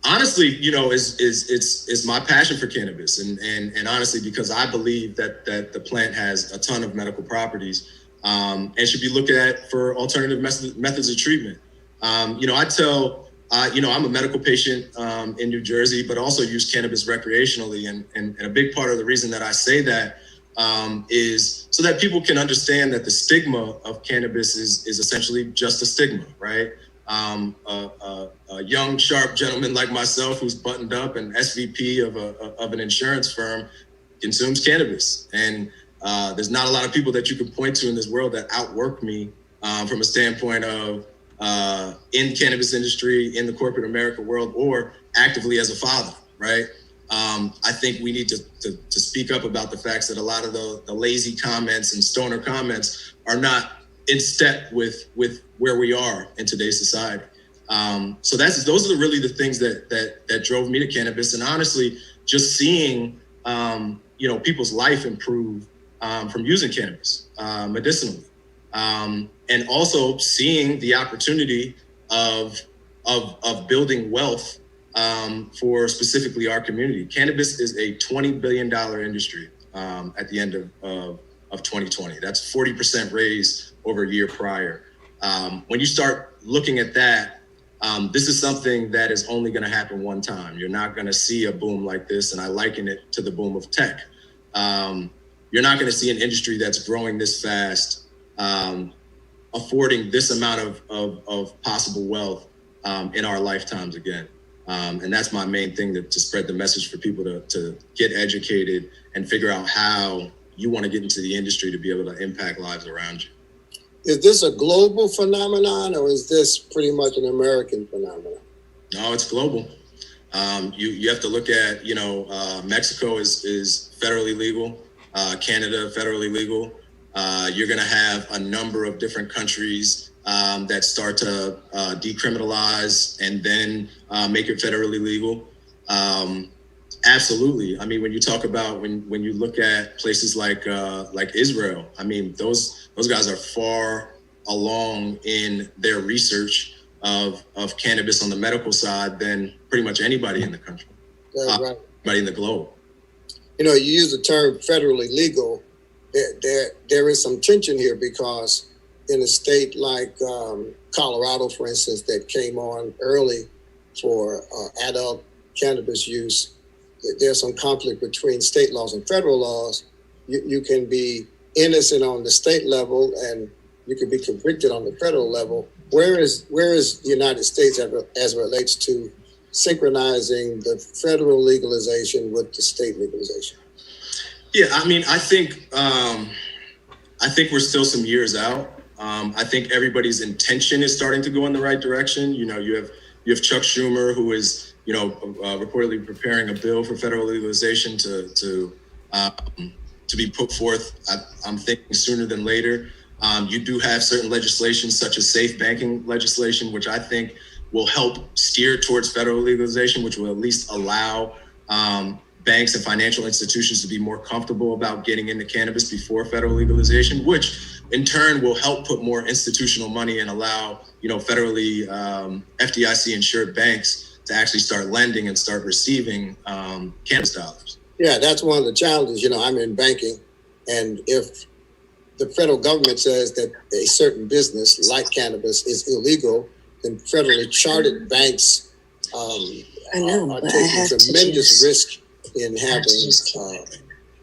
Honestly, it's my passion for cannabis, and honestly, because I believe that the plant has a ton of medical properties, and should be looked at for alternative methods of treatment. I tell, I'm a medical patient in New Jersey, but also use cannabis recreationally, and a big part of the reason that I say that is so that people can understand that the stigma of cannabis is essentially just a stigma, right? A young, sharp gentleman like myself who's buttoned up and SVP of an insurance firm consumes cannabis. And there's not a lot of people that you can point to in this world that outwork me from a standpoint of in the cannabis industry, in the corporate America world, or actively as a father, right? I think we need to speak up about the facts that a lot of the lazy comments and stoner comments are not in step with where we are in today's society. So those are really the things that drove me to cannabis. And honestly, just seeing, people's life improve from using cannabis medicinally. And also seeing the opportunity of building wealth for specifically our community. Cannabis is a $20 billion industry at the end of 2020. That's 40% raise over a year prior. When you start looking at that, this is something that is only going to happen one time. You're not going to see a boom like this, and I liken it to the boom of tech. You're not going to see an industry that's growing this fast, affording this amount of possible wealth in our lifetimes again. And that's my main thing, to spread the message for people to get educated and figure out how you want to get into the industry to be able to impact lives around you. Is this a global phenomenon, or is this pretty much an American phenomenon? No, it's global. You have to look at, Mexico is federally legal, Canada federally legal. You're going to have a number of different countries that start to decriminalize and then make it federally legal. Absolutely. I mean, when you talk about when you look at places like Israel, I mean, those guys are far along in their research of cannabis on the medical side than pretty much anybody in the country, Right. Anybody in the globe. You use the term federally legal. There is some tension here because in a state like Colorado, for instance, that came on early for adult cannabis use, there's some conflict between state laws and federal laws. You can be innocent on the state level and you can be convicted on the federal level. Where is the United States as it relates to synchronizing the federal legalization with the state legalization? Yeah, I mean, I think we're still some years out. I think everybody's intention is starting to go in the right direction. You have Chuck Schumer, who is reportedly preparing a bill for federal legalization to be put forth. I'm thinking sooner than later. You do have certain legislation, such as safe banking legislation, which I think will help steer towards federal legalization, which will at least allow banks and financial institutions to be more comfortable about getting into cannabis before federal legalization, which in turn will help put more institutional money and allow, federally FDIC insured banks to actually start lending and start receiving cannabis dollars. Yeah, that's one of the challenges. I'm in banking, and if the federal government says that a certain business like cannabis is illegal, then federally chartered banks are taking tremendous risk in having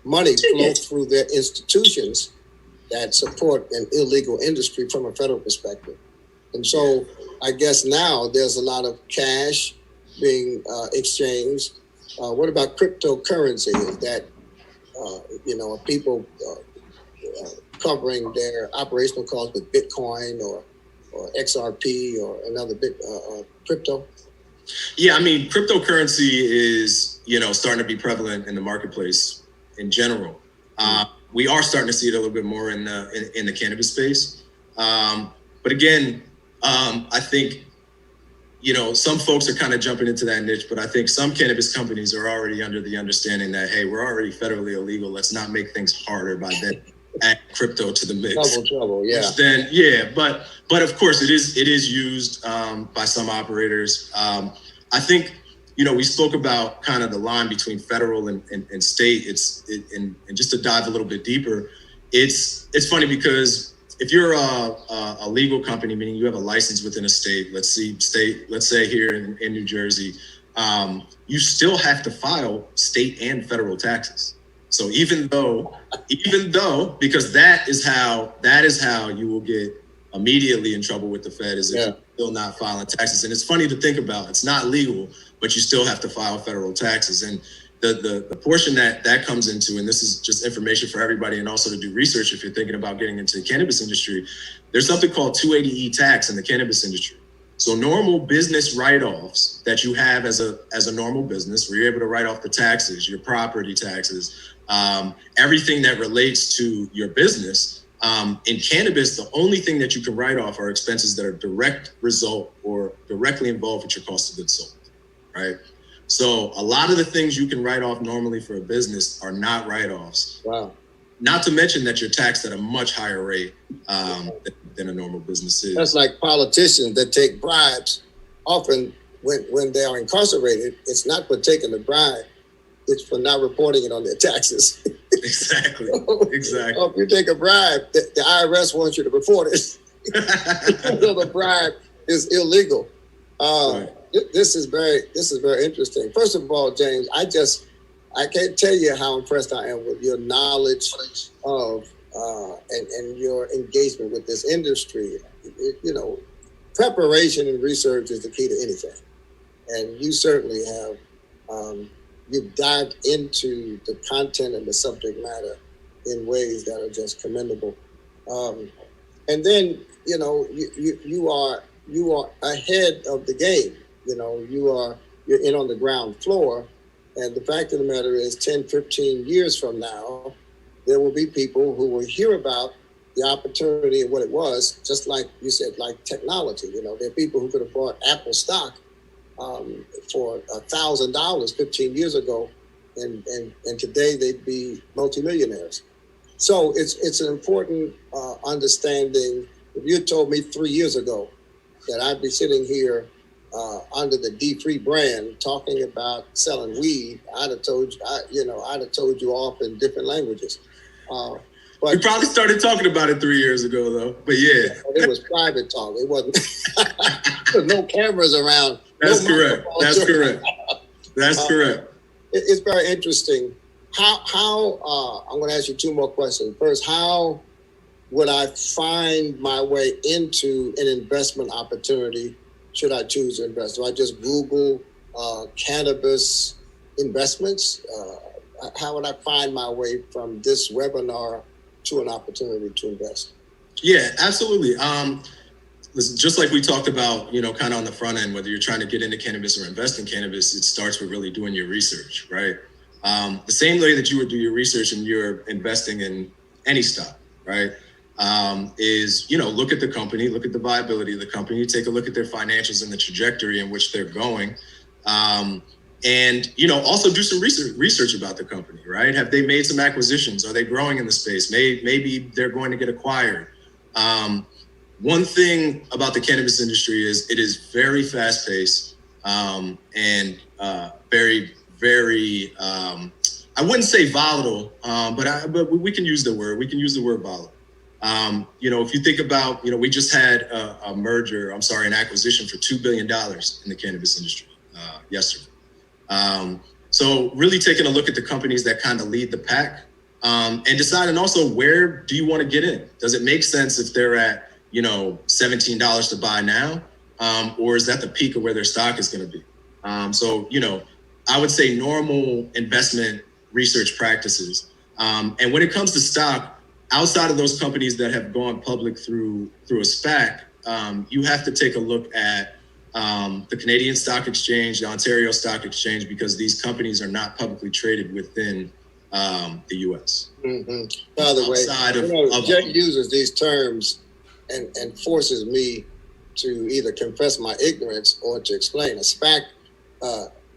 money flow through their institutions that support an illegal industry from a federal perspective. And so I guess now there's a lot of cash being exchanged. What about cryptocurrency? Is that, people covering their operational costs with Bitcoin or XRP or another big crypto? Yeah, I mean, cryptocurrency is, starting to be prevalent in the marketplace in general. We are starting to see it a little bit more in the cannabis space. But again, I think, some folks are kind of jumping into that niche, but I think some cannabis companies are already under the understanding that, hey, we're already federally illegal. Let's not make things harder by then add crypto to the mix. Trouble, yeah. Which then, yeah, but of course it is used by some operators. I think, we spoke about kind of the line between federal and state. And just to dive a little bit deeper, it's funny because if you're a legal company, meaning you have a license within a state, let's say here in New Jersey, you still have to file state and federal taxes. So even though, because that is how you will get immediately in trouble with the Fed, is if you're still not filing taxes. And it's funny to think about. It's not legal, but you still have to file federal taxes. And the portion that comes into, and this is just information for everybody, and also to do research if you're thinking about getting into the cannabis industry, there's something called 280E tax in the cannabis industry. So normal business write-offs that you have as a normal business, where you're able to write off the taxes, your property taxes, everything that relates to your business. In cannabis, the only thing that you can write off are expenses that are direct result or directly involved with your cost of goods sold, right? So a lot of the things you can write off normally for a business are not write-offs. Wow. Not to mention that you're taxed at a much higher rate than a normal business is. That's like politicians that take bribes. Often when they are incarcerated, it's not for taking the bribe, it's for not reporting it on their taxes. Exactly. So if you take a bribe, the IRS wants you to report it. So the bribe is illegal. Right. This is very interesting. First of all, James, I can't tell you how impressed I am with your knowledge of and your engagement with this industry. Preparation and research is the key to anything, and you certainly have. You've dived into the content and the subject matter in ways that are just commendable. And then you are ahead of the game. You're in on the ground floor. And the fact of the matter is 10, 15 years from now, there will be people who will hear about the opportunity and what it was, just like you said, like technology. There are people who could have bought Apple stock for $1,000 15 years ago, and today they'd be multimillionaires. So it's an important understanding. If you had told me 3 years ago that I'd be sitting here under the dfree brand talking about selling weed, I'd have told you off in different languages. But we probably started talking about it 3 years ago, though. But yeah, it was private talk. It wasn't. There was no cameras around. That's correct. That's correct. That's correct. It's very interesting. How I'm going to ask you two more questions. First, how would I find my way into an investment opportunity? Should I choose to invest? Do I just Google cannabis investments? How would I find my way from this webinar to an opportunity to invest? Yeah, absolutely. Listen, just like we talked about, kind of on the front end, whether you're trying to get into cannabis or invest in cannabis, it starts with really doing your research, right? The same way that you would do your research and you're investing in any stock, right? Is, look at the company, look at the viability of the company, take a look at their financials and the trajectory in which they're going. And, also do some research about the company, right? Have they made some acquisitions? Are they growing in the space? Maybe they're going to get acquired. One thing about the cannabis industry is it is very fast paced and very, very, I wouldn't say volatile, but we can use the word. We can use the word volatile. If you think about, we just had an acquisition for $2 billion in the cannabis industry yesterday. So really taking a look at the companies that kind of lead the pack and deciding also where do you want to get in? Does it make sense if they're at, $17 to buy now? Or is that the peak of where their stock is going to be? I would say normal investment research practices. And when it comes to stock, outside of those companies that have gone public through a SPAC, you have to take a look at the Canadian Stock Exchange, the Ontario Stock Exchange, because these companies are not publicly traded within the U.S. Mm-hmm. By the way, Jay uses these terms and forces me to either confess my ignorance or to explain. A SPAC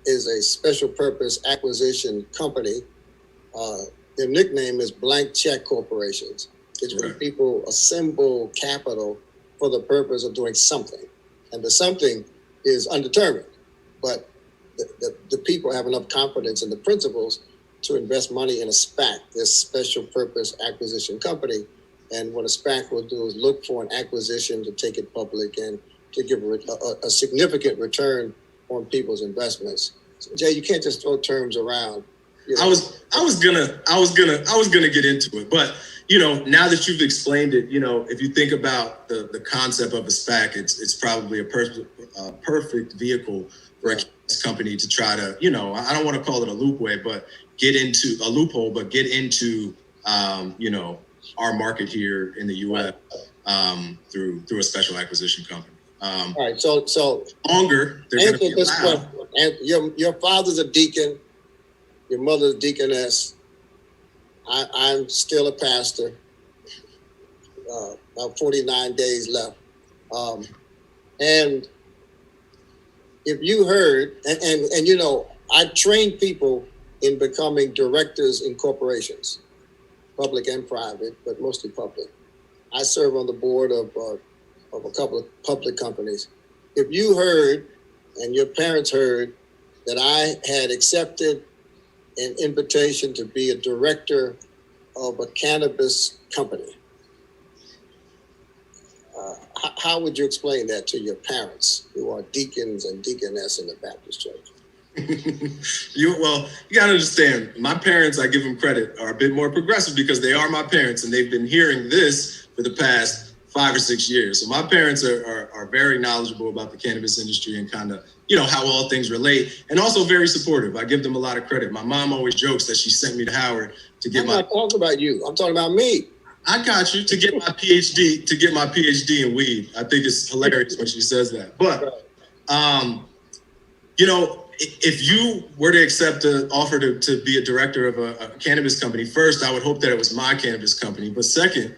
is a special purpose acquisition company. Their nickname is blank check corporations. It's when people assemble capital for the purpose of doing something. And the something is undetermined, but the people have enough confidence in the principles to invest money in a SPAC, this special purpose acquisition company. And what a SPAC will do is look for an acquisition to take it public and to give a significant return on people's investments. So, Jay, you can't just throw terms around. You know. I was gonna get into it, but now that you've explained it, if you think about the concept of a SPAC, it's probably a perfect vehicle for a company to try to, I don't want to call it a loophole, but get into our market here in the U.S. Through a special acquisition company. All right, so longer. They're answer this question. And your father's a deacon, your mother's deaconess. I'm still a pastor. About 49 days left. And if you heard, and I train people in becoming directors in corporations, public and private, but mostly public. I serve on the board of a couple of public companies. If you heard, and your parents heard, that I had accepted an invitation to be a director of a cannabis company, how would you explain that to your parents, who are deacons and deaconess in the Baptist church? You gotta understand, my parents, I give them credit, are a bit more progressive because they are my parents and they've been hearing this for the past 5 or 6 years. So my parents are very knowledgeable about the cannabis industry and kind of, how all things relate, and also very supportive. I give them a lot of credit. My mom always jokes that she sent me to Howard to get I'm not talking about you. I'm talking about me. I got you, to get my PhD in weed. I think it's hilarious when she says that. But, if you were to accept an offer to be a director of a cannabis company, first, I would hope that it was my cannabis company. But second,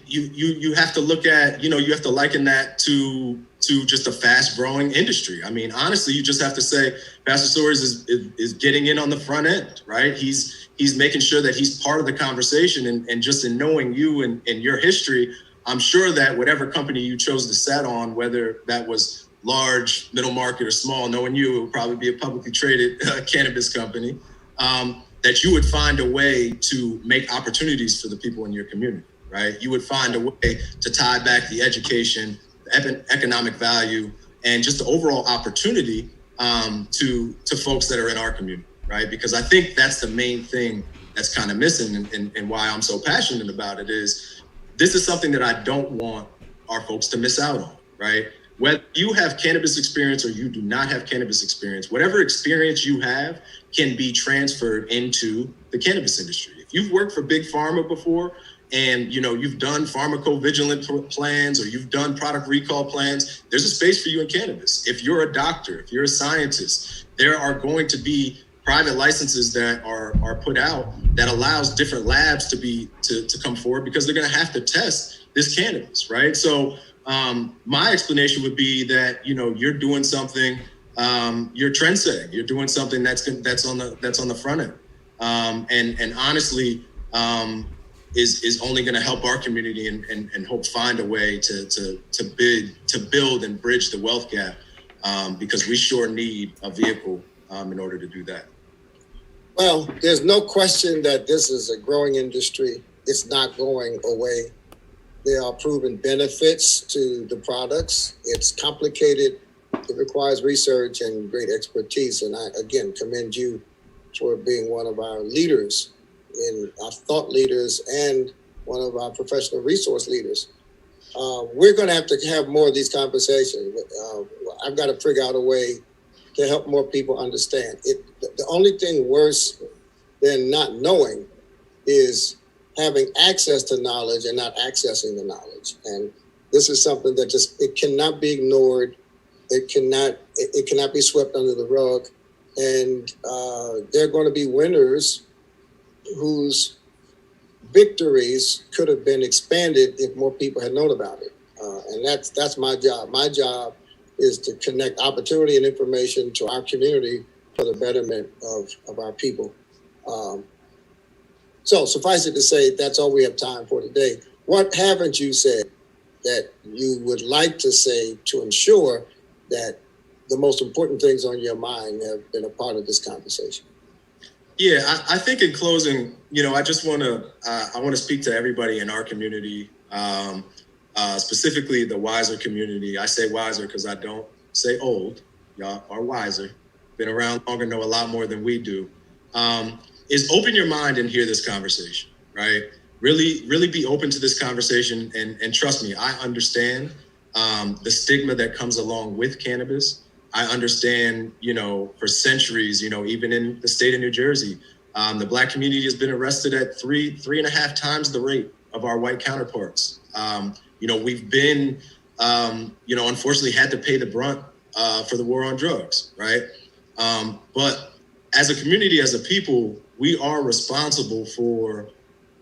you have to look at, you have to liken that to just a fast growing industry. I mean, honestly, you just have to say Pastor Soares is getting in on the front end, right? He's making sure that he's part of the conversation, and just in knowing you and your history, I'm sure that whatever company you chose to set on, whether that was large, middle market, or small, knowing you, it would probably be a publicly traded cannabis company, that you would find a way to make opportunities for the people in your community, right? You would find a way to tie back the education, the economic value, and just the overall opportunity to folks that are in our community, right? Because I think that's the main thing that's kind of missing, and why I'm so passionate about it is this is something that I don't want our folks to miss out on, right? Whether you have cannabis experience or you do not have cannabis experience, whatever experience you have can be transferred into the cannabis industry. If you've worked for big pharma before, and you've done pharmacovigilance plans, or you've done product recall plans, there's a space for you in cannabis. If you're a doctor, if you're a scientist, there are going to be private licenses that are put out that allows different labs to come forward, because they're going to have to test this cannabis, right? So my explanation would be that you're doing something, you're trend setting, you're doing something that's on the front end, and honestly is only going to help our community and hope find a way to build and bridge the wealth gap, because we sure need a vehicle in order to do that. Well, there's no question that this is a growing industry. It's not going away. There are proven benefits to the products. It's complicated. It requires research and great expertise. And I, again, commend you for being one of our leaders, in our thought leaders, and one of our professional resource leaders. We're going to have more of these conversations. I've got to figure out a way to help more people understand it. The only thing worse than not knowing is having access to knowledge and not accessing the knowledge. And this is something that it cannot be ignored. It cannot be swept under the rug. And there are going to be winners whose victories could have been expanded if more people had known about it. And that's my job. My job is to connect opportunity and information to our community for the betterment of our people. So suffice it to say, that's all we have time for today. What haven't you said that you would like to say to ensure that the most important things on your mind have been a part of this conversation? Yeah, I think in closing, I just want to speak to everybody in our community, specifically the wiser community. I say wiser because I don't say old. Y'all are wiser, been around longer, know a lot more than we do. Is open your mind and hear this conversation, right? Really be open to this conversation. And trust me, I understand the stigma that comes along with cannabis. I understand, for centuries, even in the state of New Jersey, the Black community has been arrested at 3.5 times the rate of our white counterparts. We've been, unfortunately had to pay the brunt for the war on drugs, right? But as a community, as a people, we are responsible for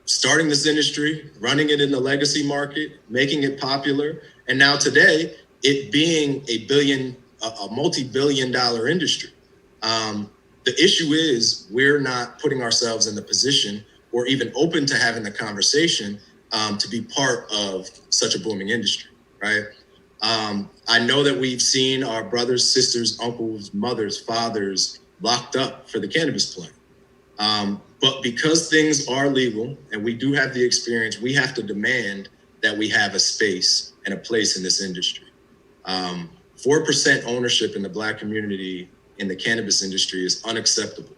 starting this industry, running it in the legacy market, making it popular, and now today, it being a multi-billion-dollar industry. The issue is we're not putting ourselves in the position or even open to having the conversation to be part of such a booming industry, right? I know that we've seen our brothers, sisters, uncles, mothers, fathers locked up for the cannabis plant. But because things are legal and we do have the experience, we have to demand that we have a space and a place in this industry. 4% ownership in the Black community in the cannabis industry is unacceptable.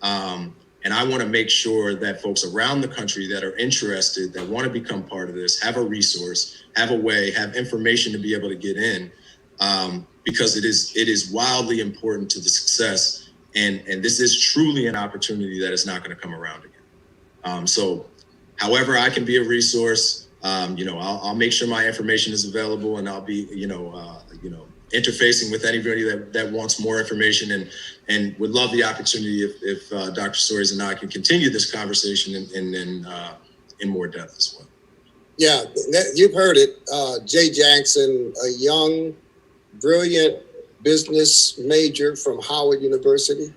And I want to make sure that folks around the country that are interested, that want to become part of this, have a resource, have a way, have information to be able to get in, because it is wildly important to the success. And this is truly an opportunity that is not going to come around again. So however I can be a resource, I'll make sure my information is available, and I'll be, interfacing with anybody that wants more information, and would love the opportunity if Dr. Stories and I can continue this conversation in more depth as well. Yeah, you've heard it. Jay Jackson, a young, brilliant business major from Howard University,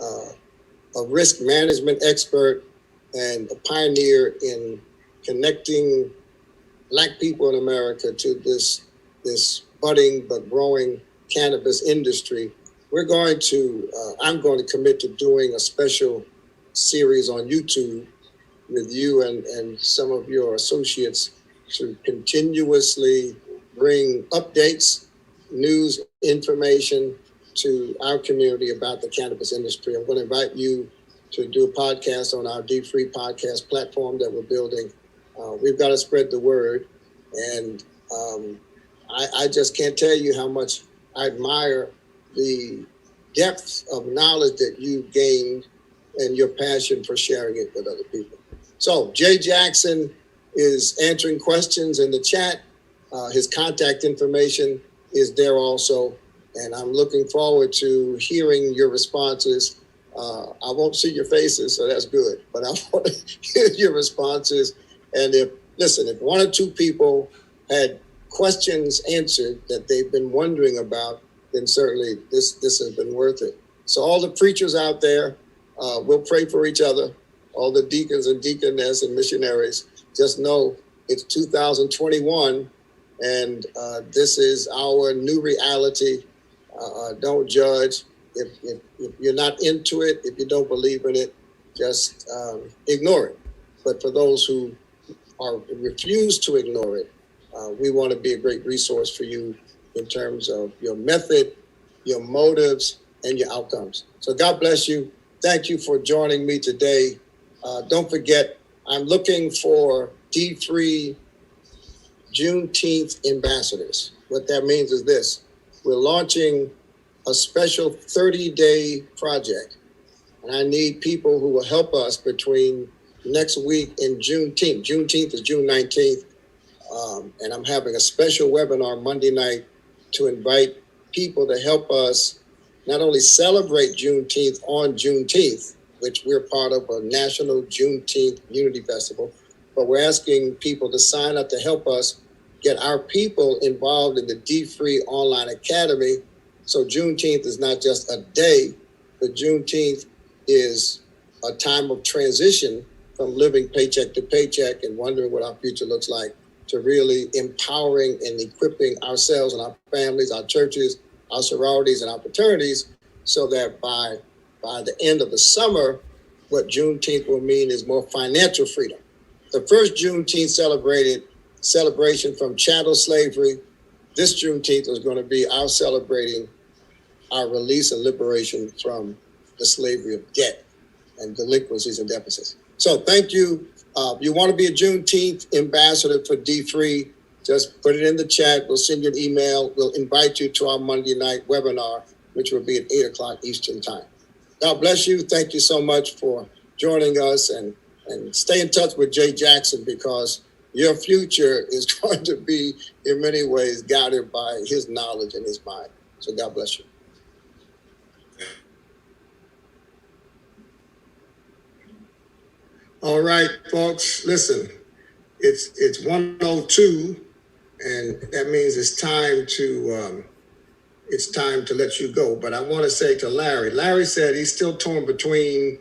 a risk management expert, and a pioneer in connecting Black people in America to this budding but growing cannabis industry. I'm going to commit to doing a special series on YouTube with you and some of your associates to continuously bring updates, news, information to our community about the cannabis industry. I'm going to invite you to do a podcast on our dfree podcast platform that we're building. We've got to spread the word, and I just can't tell you how much I admire the depth of knowledge that you've gained and your passion for sharing it with other people. So Jay Jackson is answering questions in the chat. His contact information is there also, and I'm looking forward to hearing your responses. I won't see your faces, so that's good, but I want to hear your responses. And if one or two people had questions answered that they've been wondering about, then certainly this has been worth it. So all the preachers out there, we'll pray for each other. All the deacons and deaconess and missionaries, just know it's 2021, and this is our new reality. Don't judge. If you're not into it, if you don't believe in it, just ignore it. But for those who refuse to ignore it, we want to be a great resource for you in terms of your method, your motives, and your outcomes. So God bless you. Thank you for joining me today. Don't forget, I'm looking for dfree Juneteenth ambassadors. What that means is this: we're launching a special 30-day project, and I need people who will help us between next week in Juneteenth. Juneteenth is June 19th. And I'm having a special webinar Monday night to invite people to help us not only celebrate Juneteenth on Juneteenth, which we're part of a national Juneteenth Unity Festival, but we're asking people to sign up to help us get our people involved in the dfree online academy. So Juneteenth is not just a day, but Juneteenth is a time of transition from living paycheck to paycheck and wondering what our future looks like, to really empowering and equipping ourselves and our families, our churches, our sororities, and our fraternities, so that by the end of the summer, what Juneteenth will mean is more financial freedom. The first Juneteenth celebration from chattel slavery, this Juneteenth is going to be our celebrating our release and liberation from the slavery of debt and delinquencies and deficits. So thank you. You want to be a Juneteenth ambassador for dfree, just put it in the chat. We'll send you an email. We'll invite you to our Monday night webinar, which will be at 8 o'clock Eastern time. God bless you. Thank you so much for joining us, and stay in touch with Jay Jackson, because your future is going to be in many ways guided by his knowledge and his mind. So God bless you. All right, folks, listen, it's 1:02, and that means it's time to let you go. But I want to say to Larry said he's still torn between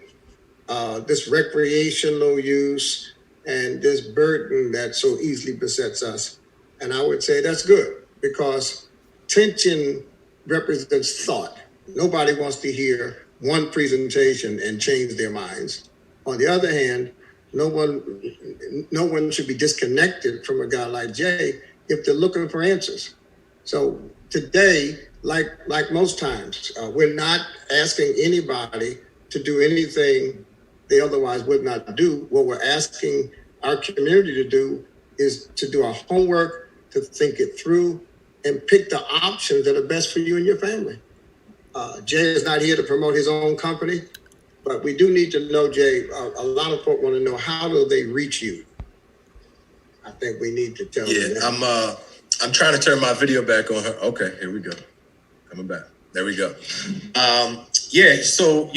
this recreational use and this burden that so easily besets us. And I would say that's good, because tension represents thought. Nobody wants to hear one presentation and change their minds. On the other hand, no one should be disconnected from a guy like Jay if they're looking for answers. So today, like most times, we're not asking anybody to do anything they otherwise would not do. What we're asking our community to do is to do our homework, to think it through, and pick the options that are best for you and your family. Jay is not here to promote his own company, but we do need to know, Jay, a lot of folk want to know, how do they reach you? I think we need to tell them that. I'm trying to turn my video back on. Okay, here we go. Coming back. There we go. So,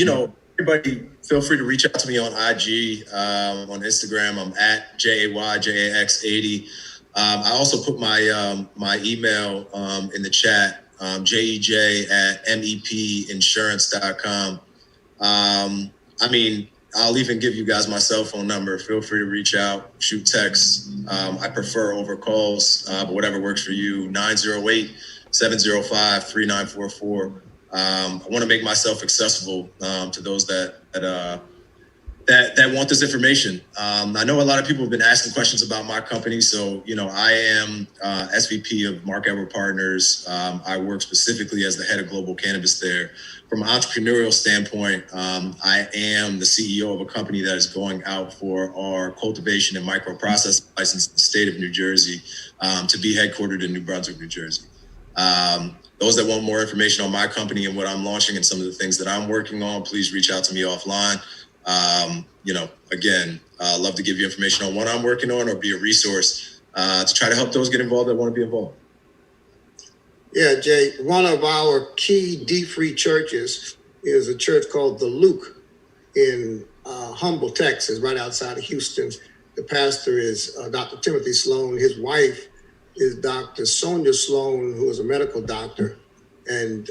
everybody feel free to reach out to me on IG, on Instagram. I'm at JAYJAX80. I also put my email in the chat, jej@mepinsurance.com. I'll even give you guys my cell phone number. Feel free to reach out, shoot texts. I prefer over calls, but whatever works for you. 908-705-3944. I want to make myself accessible to those that want this information. I know a lot of people have been asking questions about my company. So, I am SVP of Mark Edward Partners. I work specifically as the head of global cannabis there. From an entrepreneurial standpoint, I am the CEO of a company that is going out for our cultivation and microprocessing license in the state of New Jersey, to be headquartered in New Brunswick, New Jersey. Those that want more information on my company and what I'm launching and some of the things that I'm working on, please reach out to me offline. Love to give you information on what I'm working on, or be a resource to try to help those get involved that want to be involved. Yeah, Jay, one of our key dfree churches is a church called The Luke in Humble, Texas, right outside of Houston. The pastor is Dr. Timothy Sloan. His wife is Dr. Sonia Sloan, who is a medical doctor, and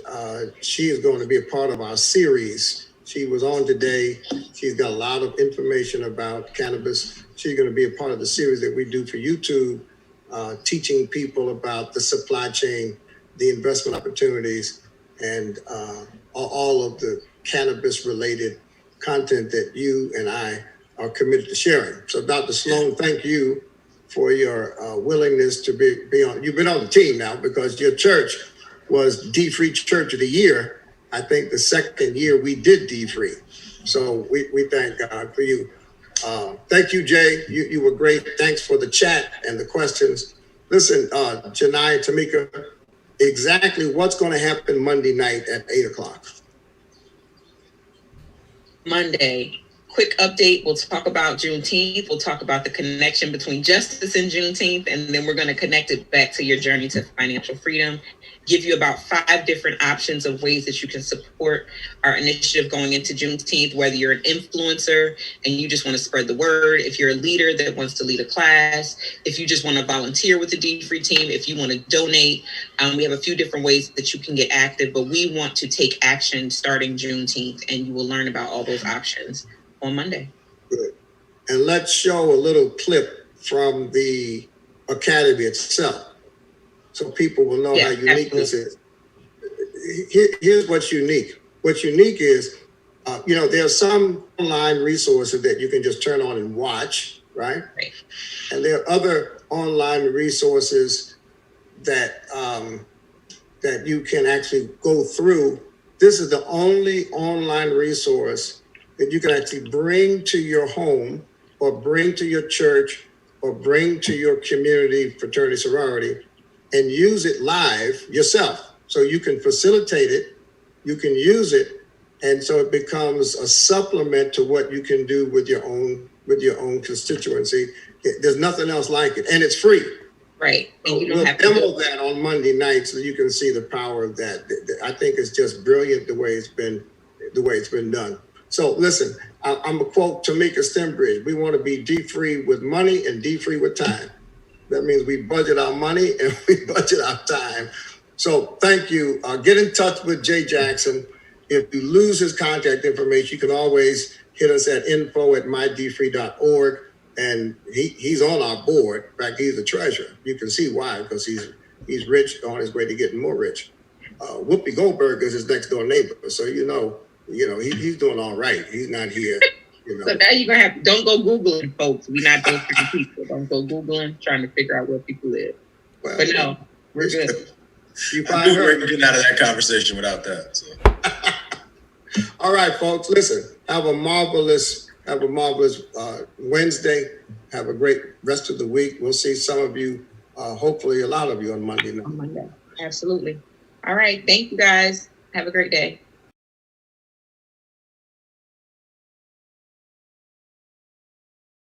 she is going to be a part of our series. She was on today. She's got a lot of information about cannabis. She's going to be a part of the series that we do for YouTube, teaching people about the supply chain, the investment opportunities, and all of the cannabis-related content that you and I are committed to sharing. So, Dr. Sloan, thank you for your willingness to be on. You've been on the team now, because your church was dfree Church of the Year. I think the second year we did dfree. So we thank God for you. Thank you, Jay. You were great. Thanks for the chat and the questions. Listen, Janai, Tamika, exactly what's going to happen Monday night at 8 o'clock? Monday, quick update. We'll talk about Juneteenth. We'll talk about the connection between justice and Juneteenth, and then we're going to connect it back to your journey to financial freedom. Give you about 5 different options of ways that you can support our initiative going into Juneteenth, whether you're an influencer and you just want to spread the word, if you're a leader that wants to lead a class, if you just want to volunteer with the dfree team, if you want to donate. We have a few different ways that you can get active, but we want to take action starting Juneteenth, and you will learn about all those options on Monday. Good. And let's show a little clip from the Academy itself, so people will know how unique this is. Here's what's unique. What's unique is, there are some online resources that you can just turn on and watch, right? Right. And there are other online resources that that you can actually go through. This is the only online resource that you can actually bring to your home, or bring to your church, or bring to your community, fraternity, sorority, and use it live yourself. So you can facilitate it, you can use it, and so it becomes a supplement to what you can do with your own constituency. There's nothing else like it, and it's free. Right. And you don't we'll have to demo that on Monday night so you can see the power of that. I think it's just brilliant the way it's been done. So listen, I'm a quote Tamika Stembridge. We want to be dfree with money and dfree with time. That means we budget our money and we budget our time. So thank you. Get in touch with Jay Jackson. If you lose his contact information, you can always hit us at info@mydfree.org. And he's on our board. In fact, he's the treasurer. You can see why, because he's rich, on his way to getting more rich. Whoopi Goldberg is his next door neighbor, so he's doing all right. He's not here. So now you're gonna don't go Googling, folks. We're not those kind of people. Don't go Googling trying to figure out where people live. Well, but no, we're good. I knew we were getting out of that conversation without that. So. All right, folks. Listen. Have a marvelous Wednesday. Have a great rest of the week. We'll see some of you, hopefully a lot of you, on Monday night. On Monday. Absolutely. All right. Thank you, guys. Have a great day.